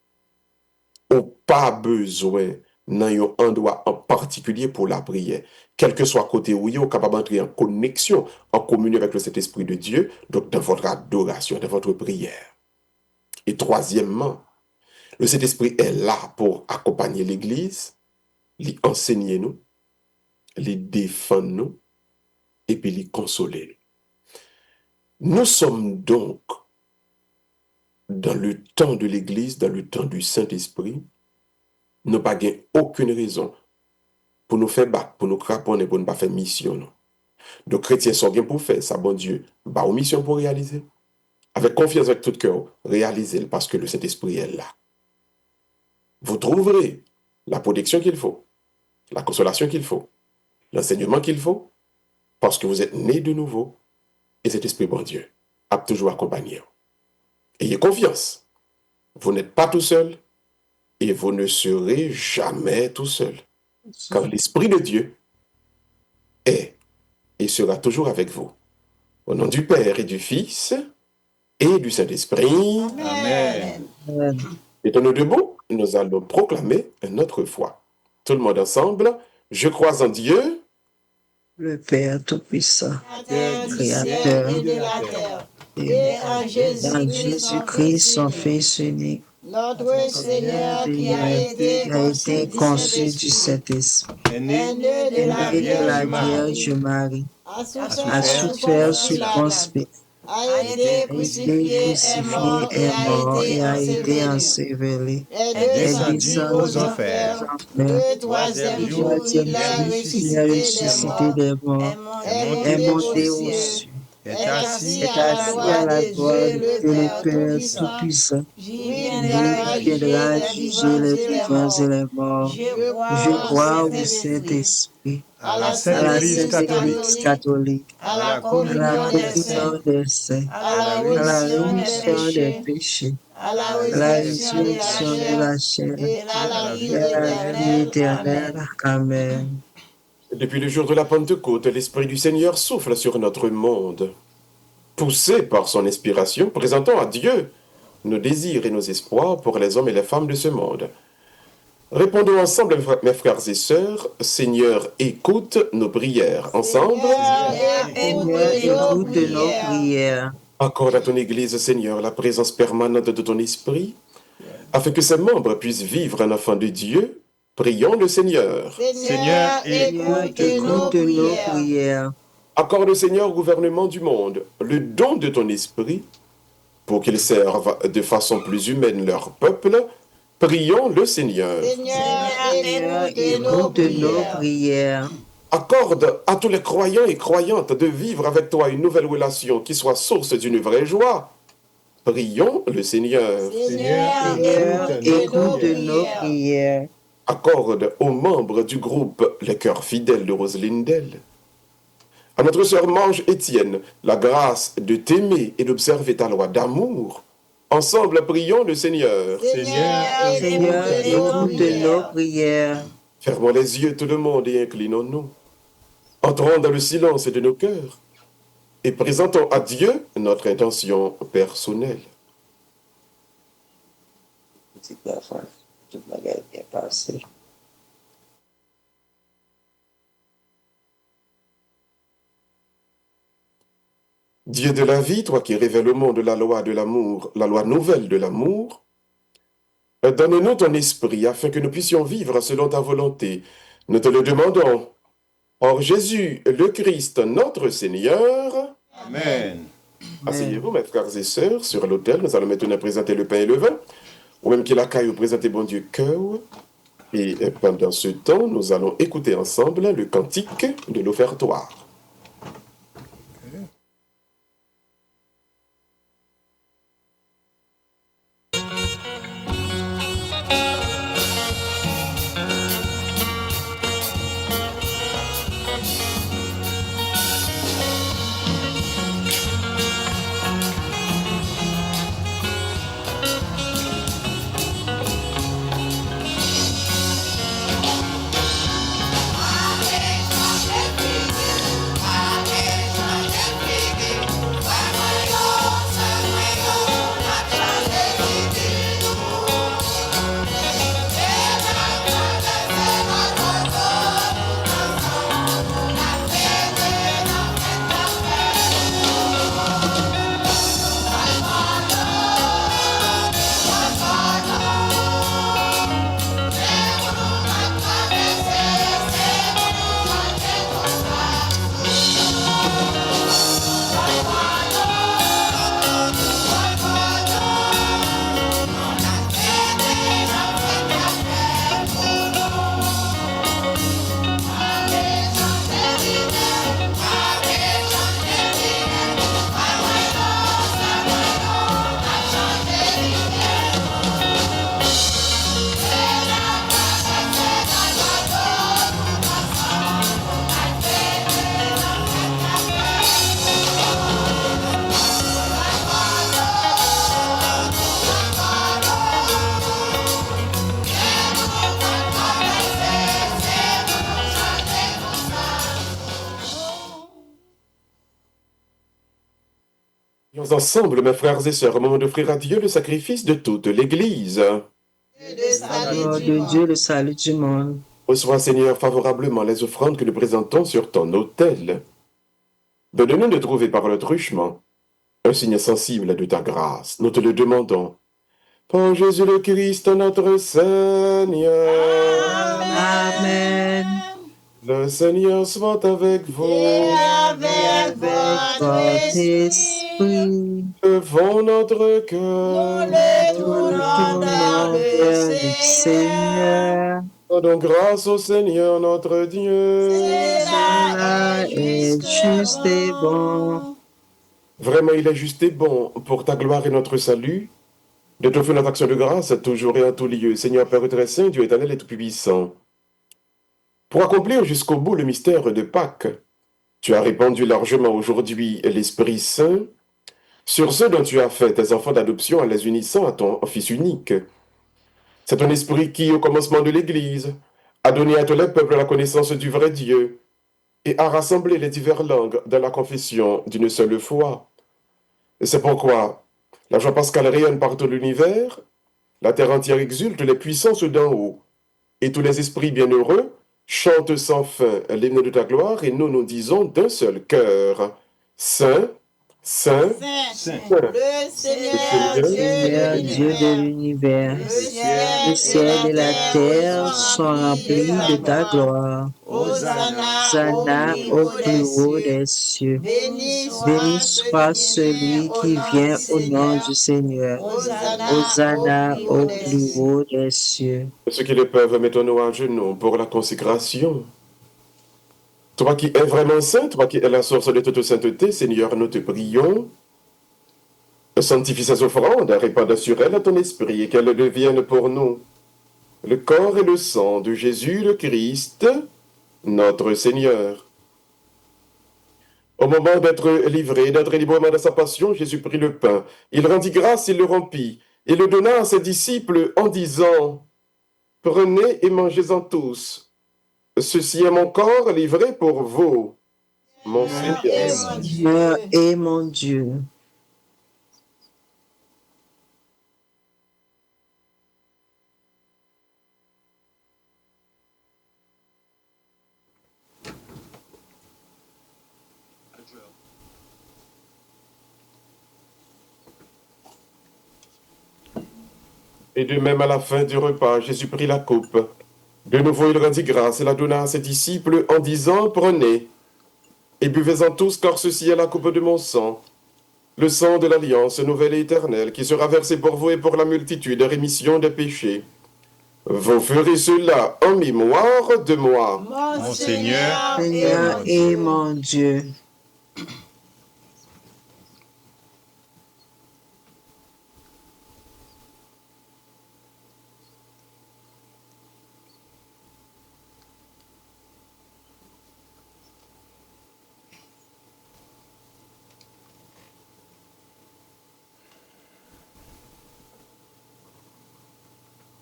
on n'a pas besoin d'un endroit en particulier pour la prière. Quel que soit côté où vous êtes capable d'entrer en connexion, en communion avec le Saint-Esprit de Dieu, donc dans votre adoration, dans votre prière. Et troisièmement, le Saint-Esprit est là pour accompagner l'Église, lui enseigner nous, lui défendre nous, et puis lui consoler nous. Nous sommes donc dans le temps de l'Église, dans le temps du Saint-Esprit, nous n'avons pas aucune raison pour nous faire battre, pour nous craponner, pour ne pas faire mission. Non. Donc, chrétiens sont bien pour faire ça, bon Dieu, bah, aux missions pour réaliser. Avec confiance, avec tout cœur, réalisez-le parce que le Saint-Esprit est là. Vous trouverez la protection qu'il faut, la consolation qu'il faut, l'enseignement qu'il faut, parce que vous êtes nés de nouveau et cet Esprit, bon Dieu, a toujours accompagné. Ayez confiance. Vous n'êtes pas tout seul et vous ne serez jamais tout seul. Car l'Esprit de Dieu est et sera toujours avec vous. Au nom du Père et du Fils et du Saint-Esprit. Amen. Étant-nous debout, nous allons proclamer notre foi. Tout le monde ensemble, je crois en Dieu, Le Père Tout-Puissant, Créateur Créateur, et de la terre, et en dans Jésus-Christ, Jésus-Christ, son Fils unique, Notre Seigneur qui a été conçu du Saint-Esprit, est né né de la et de la Vierge Vierge Marie, a a souffert sous Ponce Pilate, a été crucifié, est mort et a été enseveli, est descendu descendu aux aux enfers. Le troisième jour, il a il a ressuscité des morts, est monté au ciel, est assis est assis à la droite de le Père Tout-Puissant. Tout-Puissant. J'y Il viendra juger les vivants et les morts. Je crois au Saint-Esprit, à la à Sainte la Église Sainte catholique, Église catholique, à la à la communion des saints, communion des saints, à la à la rémission rémission des des péchés, péchés, à la à la résurrection résurrection de de la la chair chair et à la vie et à la vie éternelle. éternelle. Amen. Depuis le jour de la Pentecôte, l'Esprit du Seigneur souffle sur notre monde. Poussé par son inspiration, présentons à Dieu nos désirs et nos espoirs pour les hommes et les femmes de ce monde. Répondons ensemble, mes frères et sœurs. Seigneur, écoute nos prières. Ensemble, Seigneur, écoute nos prières. accorde à ton Église, Seigneur, la présence permanente de ton Esprit, afin que ses membres puissent vivre un enfant de Dieu. Prions le Seigneur. Seigneur, Seigneur, écoute nos écoute nos prières. prières. Accorde, Seigneur, au gouvernement du monde, le don de ton Esprit, pour qu'il serve de façon plus humaine leur peuple. Prions le Seigneur. Seigneur, écoute Écoute nos nos prières. prières. Accorde à tous les croyants et croyantes de vivre avec toi une nouvelle relation qui soit source d'une vraie joie. Prions le Seigneur. Seigneur, écoute nos prières. Accorde aux membres du groupe Les Cœurs Fidèles de Roselindel, à notre sœur Mange Étienne, la grâce de t'aimer et d'observer ta loi d'amour. Ensemble, prions le Seigneur. Seigneur, écoute nos prières. Fermons les yeux tout le monde et inclinons-nous. Entrons dans le silence de nos cœurs et présentons à Dieu notre intention personnelle. Petite enfant, toute ma gueule est passée. Dieu de la vie, toi qui révèles au monde la loi de l'amour, la loi nouvelle de l'amour, donne-nous ton esprit afin que nous puissions vivre selon ta volonté. Nous te le demandons. Or Jésus, le Christ, notre Seigneur. Amen. Asseyez-vous, mes frères et sœurs, sur l'autel. Nous allons maintenant présenter le pain et le vin, ou même qu'il accueille ou présenter bon Dieu cœur. Et pendant ce temps, nous allons écouter ensemble le cantique de l'offertoire. Prions ensemble, mes frères et sœurs, au moment d'offrir à Dieu le sacrifice de toute l'Église. Gloire de Dieu, le salut du monde. Reçois, Seigneur, favorablement les offrandes que nous présentons sur ton autel. Donne-nous de trouver par le truchement un signe sensible de ta grâce. Nous te le demandons Par Jésus le Christ, notre Seigneur. Amen. Le Seigneur soit avec Et vous. avec votre Votre esprit, esprit, Levons notre nous cœur. le nous tournons vers tournons le vers le Seigneur. Seigneur. Rendons grâce au Seigneur notre Dieu. Cela Cela est juste et bon. Vraiment, il est juste et bon pour ta gloire et notre salut de t'offrir notre action de grâce toujours et en tout lieu. Seigneur Père très saint, Dieu éternel et tout-puissant. Pour accomplir jusqu'au bout le mystère de Pâques, tu as répandu largement aujourd'hui l'Esprit Saint sur ceux dont tu as fait tes enfants d'adoption en les unissant à ton Fils unique. C'est ton esprit qui, au commencement de l'Église, a donné à tous les peuples la connaissance du vrai Dieu et a rassemblé les diverses langues dans la confession d'une seule foi. Et c'est pourquoi la joie pascale rayonne par tout l'univers, la terre entière exulte, les puissances d'en haut, et tous les esprits bienheureux chantent sans fin l'hymne de ta gloire, et nous nous disons d'un seul cœur, Saint, Saint, Saint, Saint. le Seigneur Seigneur Dieu Dieu de de l'univers, Le le ciel et la terre sont remplis de ta gloire. Hosanna au plus haut des cieux. Béni Béni soit celui qui vient au nom du Seigneur. Hosanna au plus haut des cieux. Ceux qui le peuvent, mettons-nous à genoux pour la consécration. Toi qui es vraiment saint, toi qui es la source de toute sainteté, Seigneur, nous te prions. Sanctifie ces offrandes, répande sur elles ton esprit et qu'elles deviennent pour nous le corps et le sang de Jésus le Christ, notre Seigneur. Au moment d'être livré, d'entrer librement dans sa passion, Jésus prit le pain. Il rendit grâce, il le rompit et le donna à ses disciples en disant, « Prenez et mangez-en tous. Ceci est mon corps livré pour vous, mon Seigneur. » Seigneur et mon Dieu. Et de même, à la fin du repas, Jésus prit la coupe. De nouveau, il rendit grâce et la donna à ses disciples en disant, « Prenez et buvez-en tous, car ceci est la coupe de mon sang, le sang de l'alliance nouvelle et éternelle, qui sera versé pour vous et pour la multitude, rémission des péchés. Vous ferez cela en mémoire de moi. Mon Seigneur Seigneur et mon Dieu.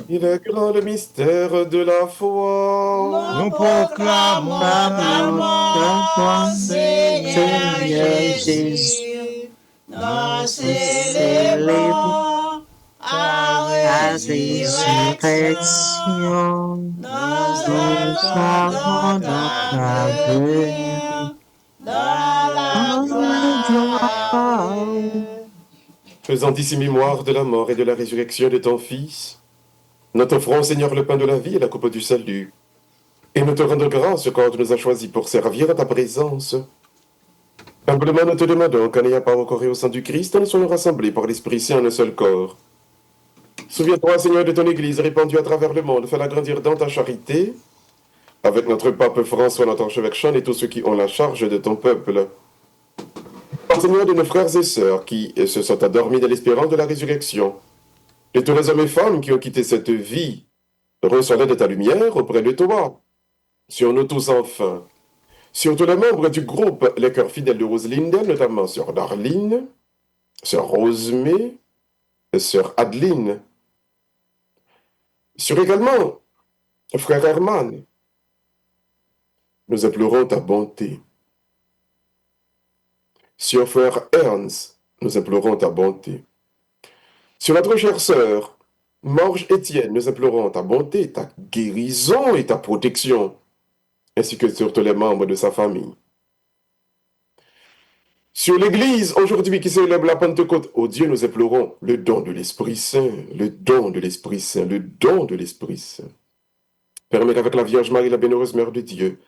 Il est grand le mystère de la foi. Nous proclamons ta mort, Seigneur Seigneur Jésus. Jésus. Nous célébrons ta La résurrection. résurrection, Nous nous avons notre venue dans la gloire. Faisant ici mémoire de la mort et de la résurrection de ton Fils, nous t'offrons, Seigneur, le pain de la vie et la coupe du salut. Et nous te rendons grâce quand tu nous as choisis pour servir à ta présence. Humblement, nous te demandons qu'en n'ayant pas recouru au sang du Christ, nous soyons rassemblés par l'Esprit Saint en un seul corps. Souviens-toi, Seigneur, de ton Église répandue à travers le monde. Fais-la grandir dans ta charité, avec notre pape François, notre archevêque Sean et tous ceux qui ont la charge de ton peuple. Seigneur, de nos frères et sœurs qui se sont endormis de l'espérance de la résurrection, de tous les hommes et femmes qui ont quitté cette vie, reçois-les de ta lumière auprès de toi. Sur nous tous enfin, sur tous les membres du groupe Les Cœurs Fidèles de Roselinde, notamment sur Darline, sur Rosemée, sur Adeline, sur également frère Herman. Nous implorons ta bonté. Sur frère Ernst, nous implorons ta bonté. Sur notre chère sœur, Morge Étienne, nous implorons ta bonté, ta guérison et ta protection, ainsi que sur tous les membres de sa famille. Sur l'Église, aujourd'hui, qui célèbre la Pentecôte, oh Dieu, nous implorons le don de l'Esprit Saint, le don de l'Esprit Saint, le don de l'Esprit Saint. Permets qu'avec la Vierge Marie, la bienheureuse Mère de Dieu,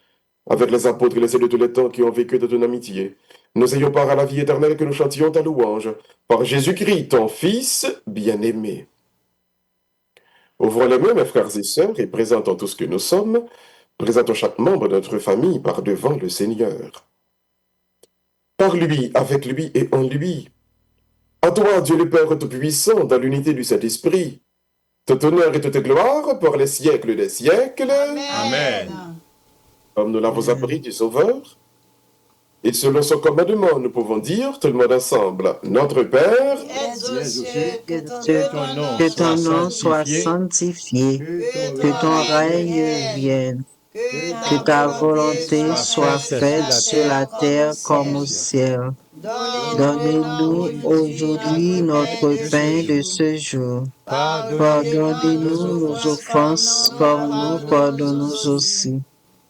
avec les apôtres et les saints de tous les temps qui ont vécu de ton amitié, nous ayons part à la vie éternelle et que nous chantions ta louange, par Jésus-Christ, ton Fils bien-aimé. Ouvrons les mains, mes frères et sœurs, et présentons tout ce que nous sommes, présentons chaque membre de notre famille par devant le Seigneur. Par lui, avec lui et en lui. À toi, Dieu le Père Tout-Puissant, dans l'unité du Saint-Esprit, tout honneur et toute gloire pour les siècles des siècles. Amen. Comme nous l'avons appris du Sauveur, et selon son commandement, nous pouvons dire, tout le monde ensemble, Notre Père, Es aux cieux, que Que ton nom soit sanctifié, que ton règne vienne, que ta volonté soit faite sur la terre comme au ciel. Donne-nous aujourd'hui notre pain de ce jour. Pardonnez-nous nos offenses comme nous pardonnons aussi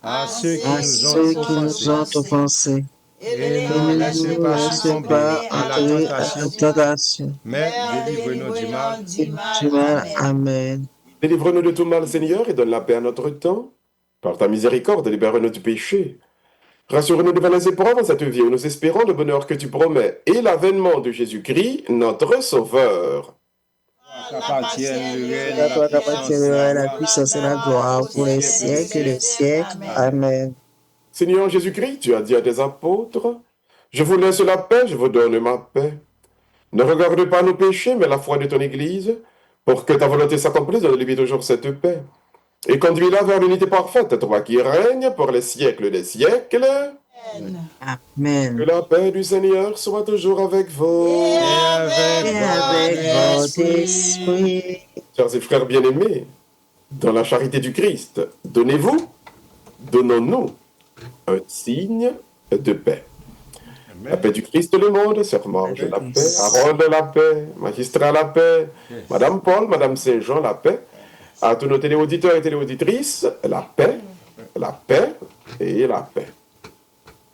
À ceux à ceux qui nous ont offensés. et Ne ne nous laissez pas laisse succomber pas à la entrer à la tentation, tentation. mais délivre-nous du mal. Du mal, Amen. délivre-nous de tout mal, Seigneur, et donne la paix à notre temps. Par ta miséricorde, libère-nous du péché. Rassure-nous devant les épreuves en cette vie où nous espérons le bonheur que tu promets et l'avènement de Jésus-Christ, notre Sauveur. Qu'appartienne le règne, À toi la qu'appartient la puissance et la gloire pour les siècles des siècles. Amen. Seigneur Jésus-Christ, tu as dit à tes apôtres, « Je vous laisse la paix, je vous donne ma paix. Ne regarde pas nos péchés, mais la foi de ton Église, pour que ta volonté s'accomplisse, donne-lui toujours cette paix. Et conduis-la vers l'unité parfaite, toi qui règnes pour les siècles des siècles. Amen. Que la paix du Seigneur soit toujours avec vous. Et avec votre esprit. Chers et frères bien-aimés, dans la charité du Christ, donnez-vous, donnons-nous un signe de paix. La paix du Christ, le monde, Sœur Marge, la paix, Harold, la paix, Magistrat, la paix, Madame Paul, Madame Saint-Jean, la paix, à tous nos téléauditeurs et téléauditrices, la paix et la paix.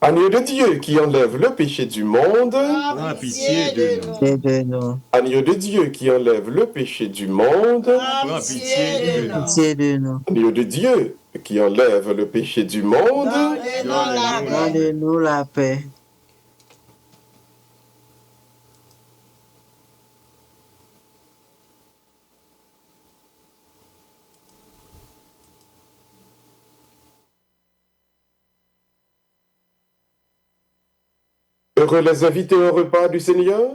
Agneau de Dieu qui enlève le péché du monde, Prends pitié de nous. Et de nous. agneau de Dieu qui enlève le péché du monde, Prends pitié de nous. Pitié de nous. agneau de Dieu qui enlève le péché du monde, Donne-nous la paix. heureux les invités au repas du Seigneur.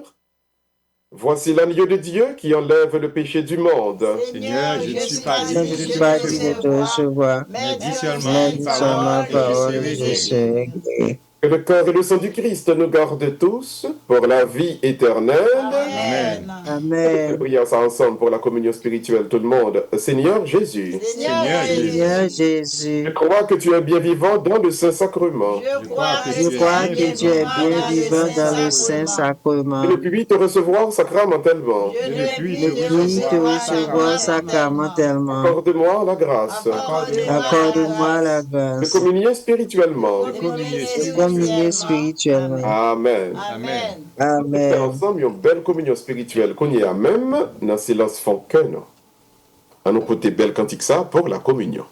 Voici l'agneau de Dieu qui enlève le péché du monde. Seigneur, je ne suis pas Je ne digne de suis pas te digne de te recevoir. mais dis seulement Mais une dis seulement parole et je parole, serai je guéri. serai guéri. Que le corps et le sang du Christ nous gardent tous pour la vie éternelle. Amen. Amen. Prions ça ensemble pour la communion spirituelle, tout le monde. Seigneur Jésus, Seigneur Jésus, Seigneur Jésus, je crois que tu es bien vivant dans le Saint-Sacrement. je crois que je crois que tu es bien vivant dans le Saint-Sacrement. Je ne puis te recevoir sacramentellement. je ne puis Je puis te recevoir sacramentellement. Accorde-moi la grâce Accorde-moi la de grâce communier spirituellement. de communier spirituellement. Amen. Amen. Faire Amen. ensemble une belle communion spirituelle qu'on y a même dans silence font que non. À nos côtés, belle cantique ça pour la communion.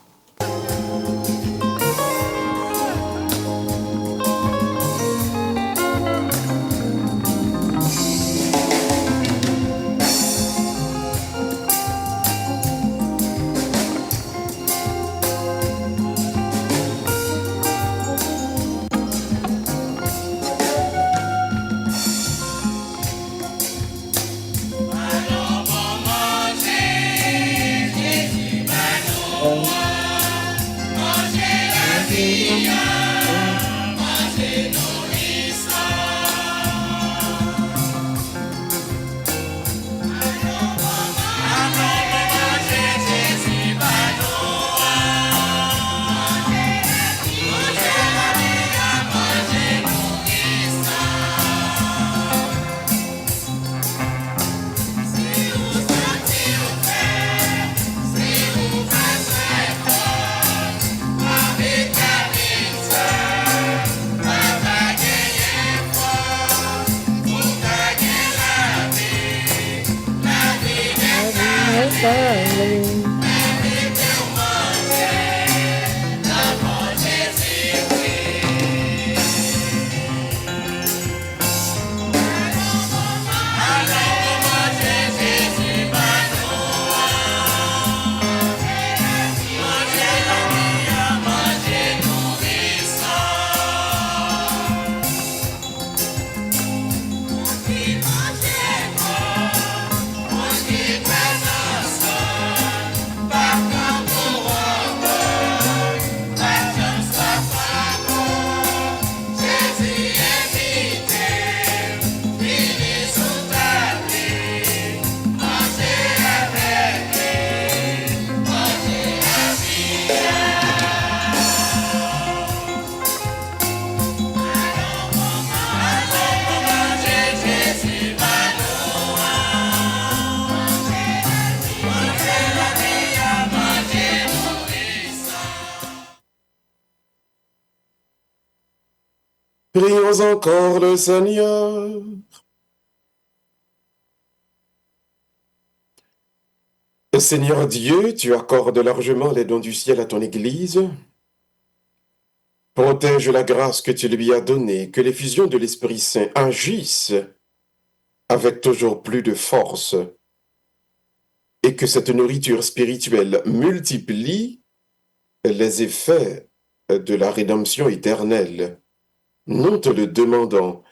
parler. Prions encore le Seigneur. Seigneur Dieu, tu accordes largement les dons du ciel à ton Église. Protège la grâce que tu lui as donnée, que l'effusion de l'Esprit Saint agisse avec toujours plus de force et que cette nourriture spirituelle multiplie les effets de la rédemption éternelle. Nous te le demandons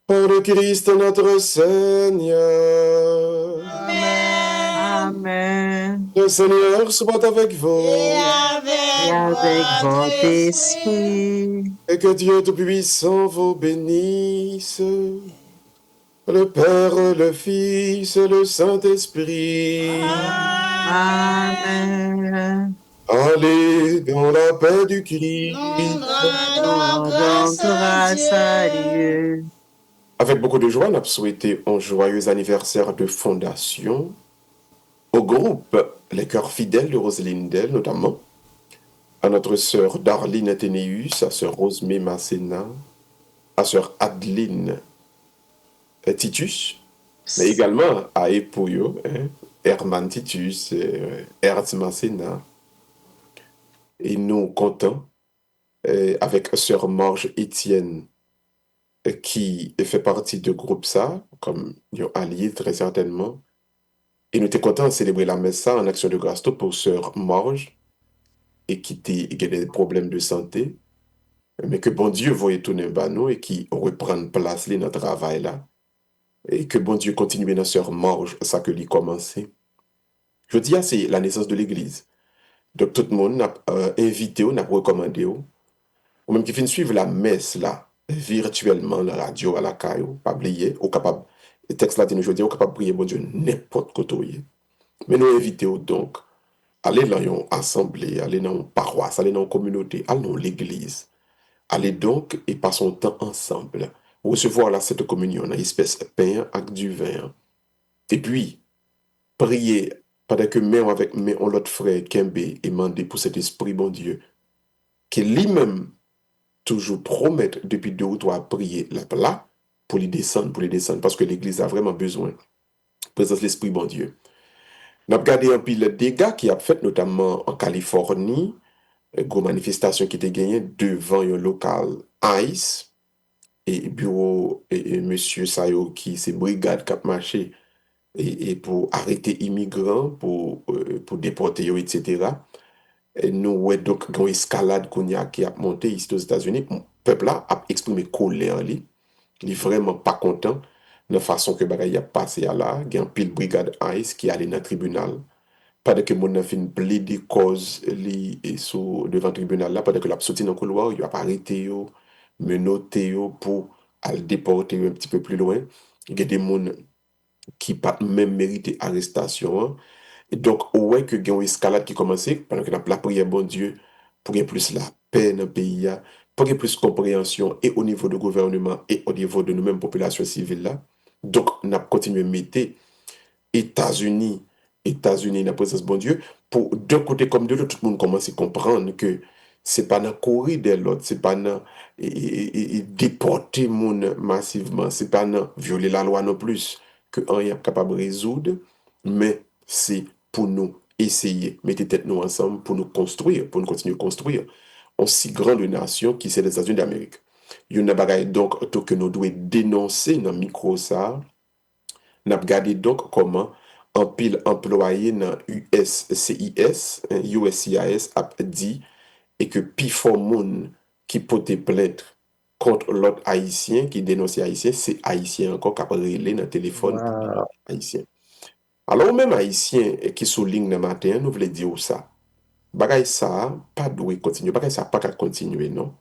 par le Christ notre Seigneur. Amen. Le Seigneur soit avec vous Et Et avec votre esprit. et que Dieu Tout-Puissant vous bénisse, le Père, le Fils et le Saint-Esprit. Amen. Allez dans la paix du Christ. Nous Nous rendons rendons grâce grâce à à Dieu. Dieu. Avec beaucoup de joie, nous avons souhaité un joyeux anniversaire de fondation au groupe Les Cœurs Fidèles de Roselindel, notamment, à notre sœur Darlene Athénéus, à sœur Rosemée Masséna, à sœur Adeline Titus, mais également à Epouyo, Herman Titus, Hertz Masséna. Et nous comptons avec sœur Morge Étienne, qui fait partie du groupe ça, comme ils ont allié très certainement. Et nous étions contents de célébrer la messe ça en action de grâce pour sœur Morge, et qui a des problèmes de santé, mais que bon Dieu va étonner nous et qui reprend place dans notre travail là. Et que bon Dieu continue dans sœur Morge, ça que lui commencé. Je dis, c'est la naissance de l'Église. Donc tout le monde n'a invité, n'a recommandé, ou même qui finit suivre la messe là, virtuellement, la radio à la caillou, pas oublier, ou capable, le texte là dit nous, je dis, ou capable de prier bon Dieu n'importe côté. Mais nous invitons donc, aller dans une assemblée, aller dans une paroisse, aller dans une communauté, aller dans l'église. Aller donc et passons temps ensemble. Recevoir la Sainte Communion, une espèce de pain avec du vin. Et puis, prier pendant que main avec main, on l'autre frère Kembe et demander pour cet esprit, bon Dieu, qui lui-même toujours promettre depuis 2 ou 3 prier là pour les descendre, parce que l'église a vraiment besoin de présence de l'esprit, bon Dieu. Nous avons regardé un peu les dégâts qui a fait, notamment en Californie, une grosse manifestation qui était gagnée devant un local ICE et bureau et monsieur Sayo qui c'est brigade qui a marché et pour arrêter immigrants, pour déporter, etc. Et nous, ouais, donc, une escalade qui a monté ici aux États-Unis. Le peuple là a exprimé colère, il est vraiment pas content de la façon que bagay a passé à là. Il y a un pile brigade ICE qui allait dans le tribunal. Pendant que mon a fait une plaider cause devant le tribunal là, pendant que l'a sorti dans le couloir, il a arrêté, menotté pour aller déporter un petit peu plus loin. Il y a des gens qui pas même mérité arrestation. Et donc, ouais, que il y a une escalade qui commençait, pendant que la prière, bon Dieu, pour qu'il y ait plus la paix dans le pays, pour qu'il y ait plus de compréhension, et au niveau du gouvernement, et au niveau de nous-mêmes, population civile là. Donc, on a continué à mettre États-Unis, la présence bon Dieu, pour d'un côté comme de l'autre, tout le monde commence à comprendre que c'est pas dans courir de l'autre, c'est pas dans déporter monde massivement, c'est pas dans violer la loi non plus, que on est capable de résoudre, mais c'est pour nous essayer, mettre tête nous ensemble pour nous construire, pour nous continuer à construire une si grande nation qui c'est les États-Unis d'Amérique. Il y a une bagaille donc tout que nous devons dénoncer dans le micro ça. N'a regardé donc comment un pile employé dans USCIS, USCIS a dit et que pi fort moun qui porte plainte contre l'autre haïtien qui dénonce haïtien, c'est haïtien encore qui a relé dans le téléphone Wow. haïtien. Alors même haïtien qui souligne le matin, nous voulons dire ça. Bagay ça pas doit continuer, bagay ça pas qu'à continuer non.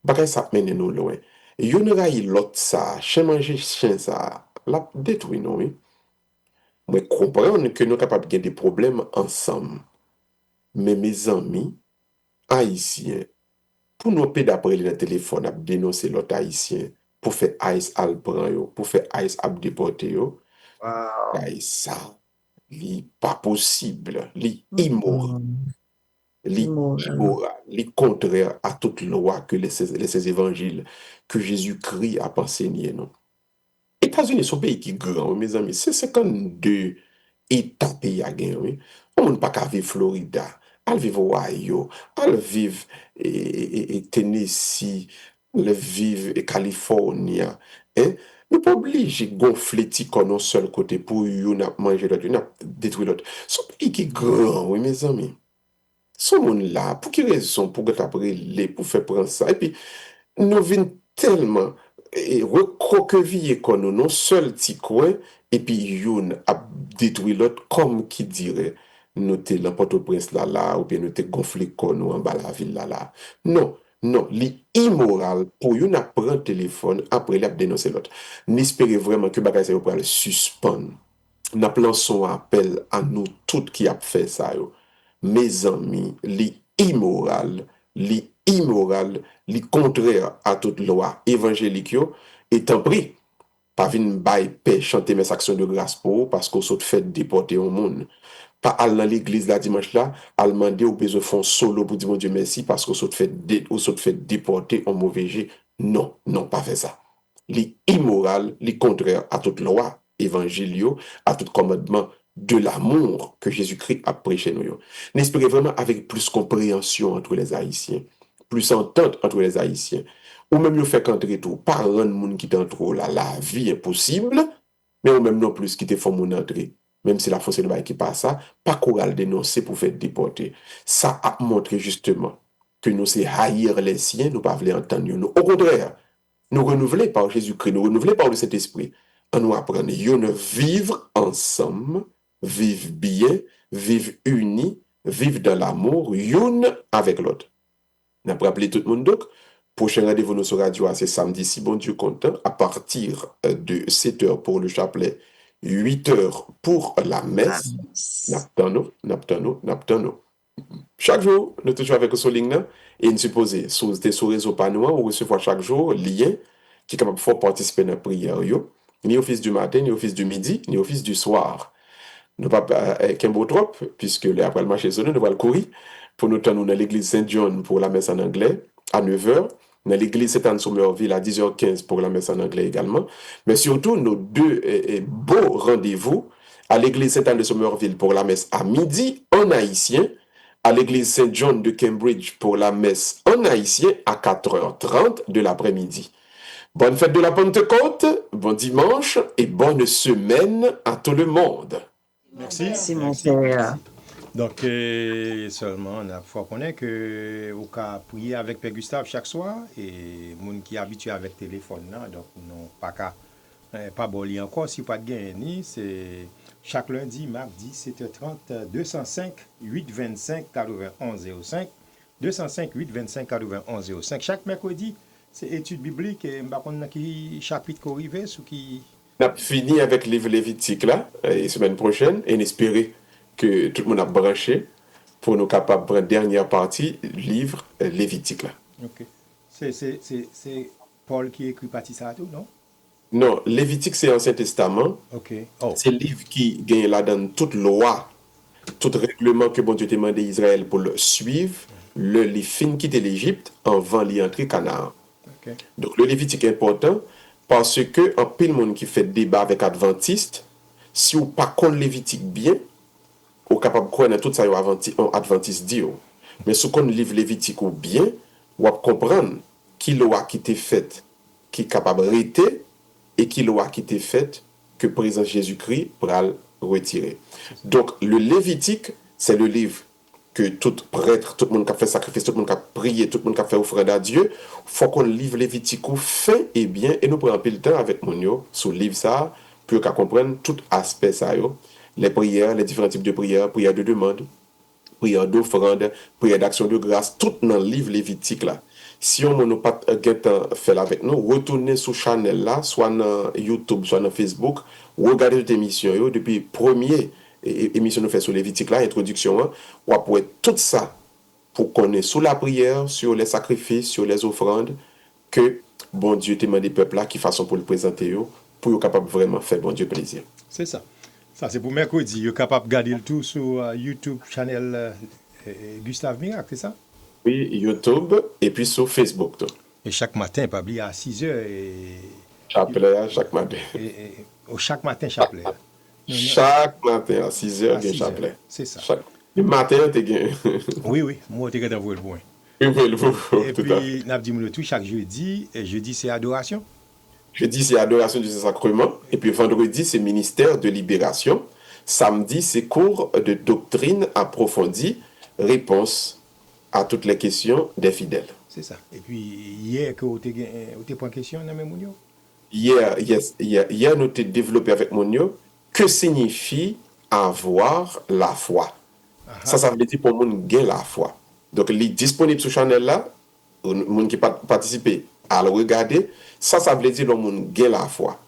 Bagay ça mène nous loin. Yon ray l'autre ça, chien manger chien ça, la détruit non oui. Moi comprendre que nous capables de des problèmes ensemble. Mais mes amis haïtiens, pour nous payer d'après le téléphone à dénoncer l'autre haïtien pour faire ice al prend yo, pour faire ice ab déporter yo, Wow. ay ça li pas possible, li immoral, li immoral, li contraire à toute loi que les évangiles que Jésus-Christ a enseigné non. États-Unis sont un pays qui est grand, mes amis. C'est 52 États pays à gagner, oui. On ne peut pas vivre Florida, al vivre Ohio, al vivre Tennessee, al vivre Californie. Hein? Nous pas obligé de gonfler ticon d'un seul côté pour yon a manger l'autre, yon a détruire l'autre. C'est un pays qui est grand, oui, mes amis. Ce monde là, pour quelle raison, pour que t'apprendre pour faire prendre ça? Et puis, nous venons tellement recroquevillés qu'on nous, non seul petit coin, et puis yon a détruit l'autre, comme qui dirait, nous t'es dans Port-au-Prince là, ou bien nous t'es gonflé qu'on nous en bas la ville là. Non, non, l'immoral, pour yon a prendre le téléphone, après il a dénoncé l'autre. N'espérez vraiment que bagay ça va le suspendre. N'a plan son appel à nous toutes qui a fait ça yo. Mes amis, l'immoral, li contraire à toute loi évangélique yo, étant pris, pas vin bay paix chanter mes actions de grâce pour parce qu'on saute fait déporter au monde. Pas aller dans l'église la dimanche là, al demander ou besoin font solo pour dire mon Dieu merci parce qu'on saute fait déporter en mauvais jet. Non, non, pas fait ça. L'immoral, li contraire à toute loi évangélio, à tout commandement de l'amour que Jésus-Christ a prêché nous. N'espérez vraiment avec plus compréhension entre les Haïtiens, plus entente entre les Haïtiens, ou même nous fait qu'entrer tout, pas rendre monde qui t'entre là, la vie est possible, mais ou même non plus qui te font mon entrée, même si la force de bail qui passe ça, pas qu'on dénoncer pour faire déporter. Ça a montré justement que nous c'est haïr les siens, nous pas voulons entendre nous. Au contraire, nous renouveler par Jésus-Christ, nous renouveler par le Saint-Esprit, en nous apprenant à vivre ensemble, vivre bien, vivre unis, vivre dans l'amour, une avec l'autre. N'a pas rappelé tout le monde donc. Prochain rendez-vous nous sur radio, c'est samedi, si bon Dieu content, à partir de 7h pour le chapelet, 8h pour la messe. Naptano. Chaque jour, nous toujours avec ce ligne et nous supposons sur les réseaux panois, on recevoir chaque jour lien qui est capable de faire participer à la prière. Ni office du matin, ni office du midi, ni office du soir. Nous pas qu'un beau trop, puisque après le marché sonné, nous allons courir pour nous tenir dans l'église Saint-John pour la messe en anglais à 9h, dans l'église Saint-Anne-Somerville à 10h15 pour la messe en anglais également. Mais surtout, nos deux beaux rendez-vous à l'église Saint-Anne-de-Somerville pour la messe à midi en haïtien, à l'église Saint-John de Cambridge pour la messe en haïtien à 4h30 de l'après-midi. Bonne fête de la Pentecôte, bon dimanche et bonne semaine à tout le monde. Merci, mon frère. Donc, seulement, il faut connaître que vous pouvez prier avec Père Gustave chaque soir et les gens qui sont habitués avec le téléphone, donc non pas boli encore, si pas de gain, c'est chaque lundi, mardi, 7h30, 205 825 91 05, 205 825 91 05. Chaque mercredi, c'est étude biblique et qui chapitre qu'on arrive ou qui. On a fini avec le livre Lévitique là, la semaine prochaine, et on espère que tout le monde a branché pour nous capables de prendre la dernière partie du livre Lévitique là. Ok. C'est Paul qui écrit partie ça tout, non? Non, Lévitique c'est l'Ancien Testament. Ok. Oh. C'est le livre qui gagne là-dedans toute loi, tout règlement que bon Dieu demandé à Israël pour le suivre, les fins quitter l'Égypte avant d'y entrer Canaan. Ok. Donc le Lévitique est important parce que en pile monde qui fait débat avec Adventiste, si ou pas connaît Lévitique bien, ou capable croire dans tout ça yo adventiste dit yo. Mais ce qu'on livre Lévitique ou bien, ou à comprendre qui loi qui était faite, qui est capable de rester et qui loi qui était faite que présent Jésus-Christ pourra le retirer. Donc le Lévitique, c'est le livre que tout prêtre, tout le monde qui a fait sacrifice, tout le monde qui a prié, tout le monde qui a fait offrande à Dieu, faut qu'on livre Lévitique fin et bien et nous prenons un peu le temps avec mon yo sur le livre ça pour qu'on comprenne tout aspect ça yo, les prières, les différents types de prières, prières de demande, prière d'offrande, prière d'action de grâce, tout dans le livre Lévitique là. Si on n'a pas fait avec nous, retournez sur channel là, soit dans YouTube, soit dans Facebook, regardez cette émission yo, depuis premier émission nous fait sur Lévitique là, introduction, hein, on va pouvoir tout ça pour connaître sur la prière, sur les sacrifices, sur les offrandes, que bon Dieu te demande des peuples là qui façon pour le présenter yo, pour être capable vraiment faire bon Dieu plaisir. C'est ça. Ça, c'est pour mercredi. Vous êtes capable de garder le tout sur YouTube, channel Gustave Miracle, c'est ça? Oui, YouTube et puis sur Facebook. Tout. Et chaque matin, pas oublier à 6h. Et... Chapelet chaque matin. Chaque matin, chapelet. Chaque matin à 6h, il y a chapelet. C'est ça. Le matin, tu gagné. Oui, moi, tu as le point. Et puis, nous avons le tout chaque jeudi. Et jeudi, c'est adoration. Jeudi, c'est adoration du Saint-Sacrement. Et puis vendredi, c'est ministère de libération. Samedi, c'est cours de doctrine approfondie, réponse à toutes les questions des fidèles. C'est ça. Et puis, hier, que vous avez point question, Mounio? Hier, nous avons développé avec Mounio que signifie avoir la foi. Ça veut dire pour le monde qui a la foi. Donc, il est disponible sur ce channel-là. Le monde qui participe à le regarder. Ça veut dire que le monde qui a la foi.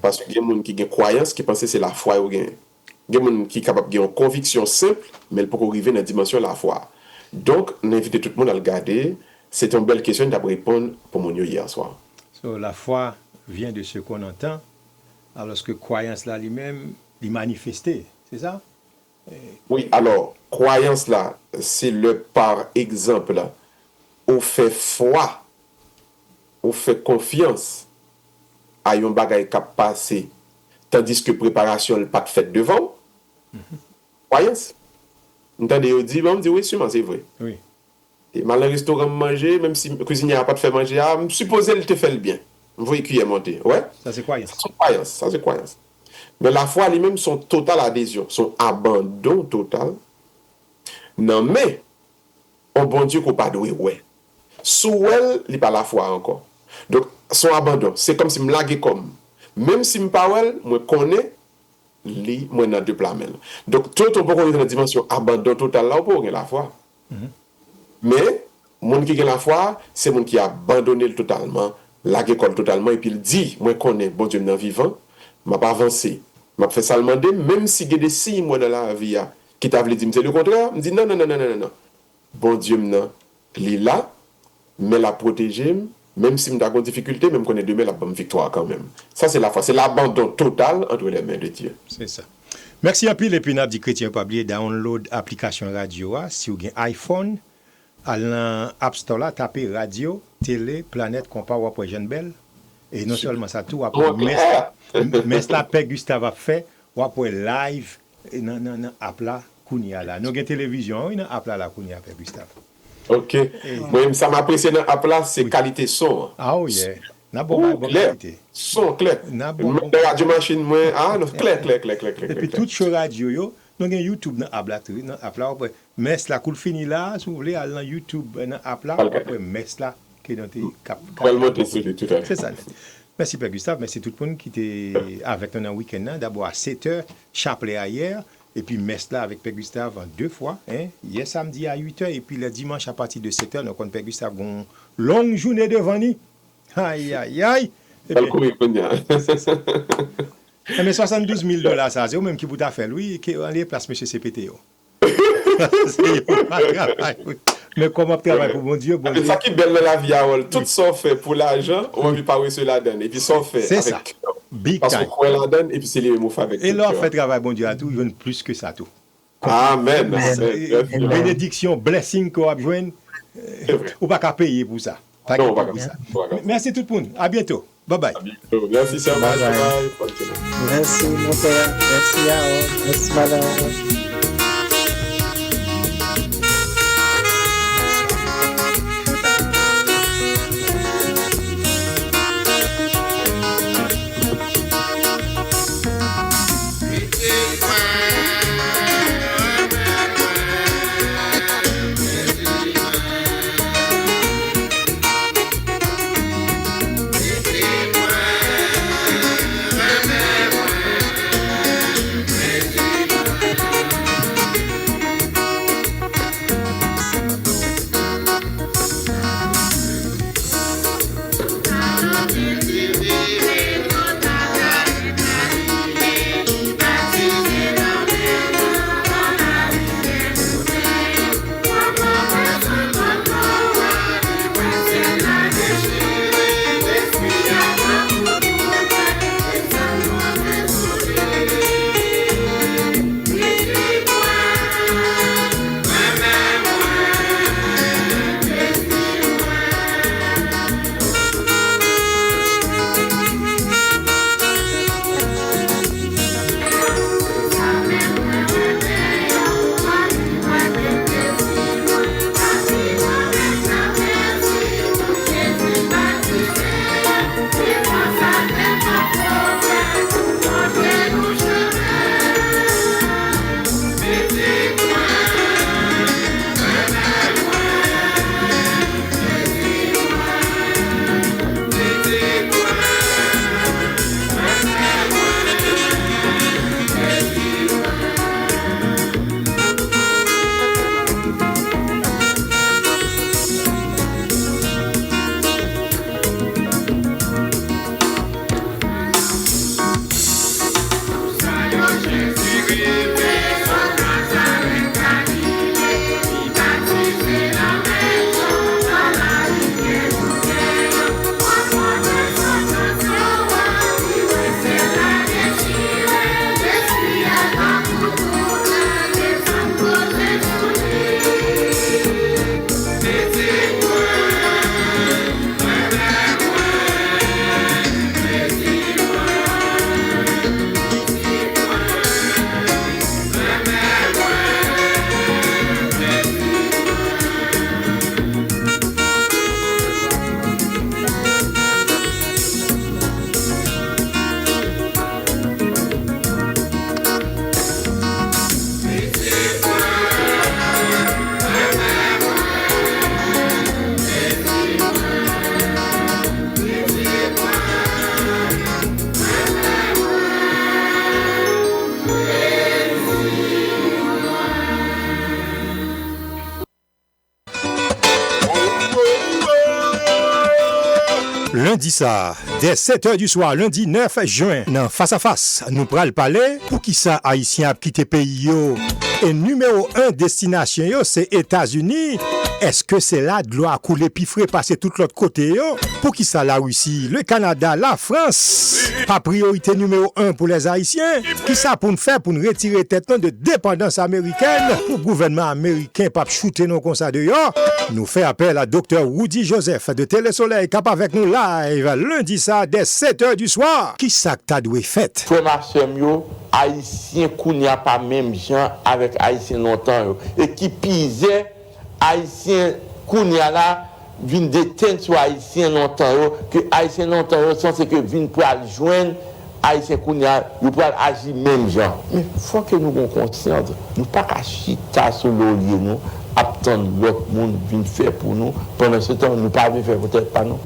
Parce qu'il y a des gens qui ont une croyance qui pensent que c'est la foi. Il y a des gens qui sont capables de une conviction simple, mais ils peuvent arriver dans la dimension de la foi. Donc, on invite tout le monde à le regarder. C'est une belle question d'après répondre pour mon hier soir. La foi vient de ce qu'on entend, alors que croyance là lui-même, il manifesté, c'est ça? Oui, alors, croyance là, c'est le par exemple là, on fait foi, on fait confiance à un bagage qui a passé, tandis que préparation n'est pas faite devant. Croyance. Entendez, on dit oui, sûrement, c'est vrai. Oui. Et mal au restaurant manger, même si le cuisinier n'a pas te fait manger, je suppose qu'il te fait le bien. Vous voyez qu'il est monté. Ouais? Ça, c'est croyance. Ça, c'est croyance. Mais la foi, lui-même, son totale adhésion, son abandon total. Non, mais, on bon Dieu qu'on pas doué, ouais. Sous elle, il n'y a pas la foi encore. Donc, son abandon, c'est comme si je me laguais comme. Même si je ne pas elle, je connais, moi, dans deux plans. Donc, tout on peut connaître dans la dimension abandon total, là, on peut avoir la foi. Mais, monde qui a la foi, c'est monde qui a abandonné totalement, lagué comme totalement, et puis il dit, moi, je connais, bon Dieu, dans vivant, je n'ai pas avancé. Je fait ça le demander, même si il y a des 6 mois dans la vie, qui t'a voulu dire, c'est le contraire, je dis non. Bon Dieu, il est là, mais la protéger, même si je suis en difficulté, même qu'on est demain la bonne victoire quand même. Ça, c'est la foi, c'est l'abandon total entre les mains de Dieu. C'est ça. Merci à pile, et puis nous dit chrétien, pas oublier download application radio, si vous avez un iPhone, à l'App Store là, tapez radio, télé, planète, compas, ou après Jeanne Belle. Et non seulement ça, tout après, mais la paix Gustave a fait, ou après live, dans app là, Kounia là. Nous avons une télévision, dans app là, Kounia avec Gustave. Ok. Moi, ça m'a apprécié dans l'app là, c'est qualité son. Ah oui, n'a bon qualité. Son clair. N'a bon. Radio machine, moi, clair. Et puis, toute chose radio, yo. Nous avons YouTube dans l'app là, après, mess là, cool fini là, si vous voulez, aller dans YouTube, dans l'app là, après, mess là, qui est dans tes cap. C'est ça. Merci Père Gustave, merci tout le monde qui était avec nous dans le week-end. D'abord à 7h, chapelet hier, et puis mess là avec Père Gustave en 2 fois. Hier samedi à 8h, et puis le dimanche à partir de 7h, nous avons Père Gustave une longue journée devant nous. Aïe. Mais 72 000 $, ça, c'est eux même qui vous a fait, lui, qui a les places, M. CPTO. Mais comment travailler pour mon Dieu, bon Dieu. Ça qui est belle dans la vie, tout ça fait pour l'argent, on ne veut pas reçu la donne. Et puis ça fait c'est avec ça. Big parce time. qu'on croit la donne, et puis c'est les mots avec. Et là, on fait travail, bon Dieu, à tout, ils veulent plus que ça, tout. Amen. Bénédiction, blessing qu'on a besoin, ou pas qu'à payer pour ça. Non, on va comme ça. ça. Merci tout le monde. À bientôt. Bye bye. Merci, ça va. Merci, mon père. Merci à vous. Merci, madame. Lundi ça, dès 7h du soir, lundi 9 juin, dans Face à Face, nous pral parler pour qui ça Haïtien a quitté pays yo. Et numéro 1 destination yo, c'est États-Unis. Est-ce que c'est là de l'eau a coulé puis frais passer tout l'autre côté yo? Pour qui ça la Russie, le Canada, la France? Pas priorité numéro 1 pour les Haïtiens. Qui ça pour nous faire pour nous retirer tête de dépendance américaine? Pour le gouvernement américain pas shooter nos comme ça de yo? Nous fait appel à Dr. Rudy Joseph de Télé Soleil cap avec nous live lundi ça dès 7h du soir. Qui ça que t'as doué fait? Frère Marcel yo, Haïtien kounya pas même gens avec Haïtien longtemps yo. Et qui pisait Haïtien kounya là vin déteindre sur Haïtien longtemps yo, que Haïtien longtemps yo sans que vin pour joindre Haïtien kounya, yo pour agir même gens. Mais faut que nous qu'on conscience, nous pas qu'à chita sur l'olier nous attendre l'autre monde vient faire pour nous pendant ce temps nous pas faire peut-être pas nous.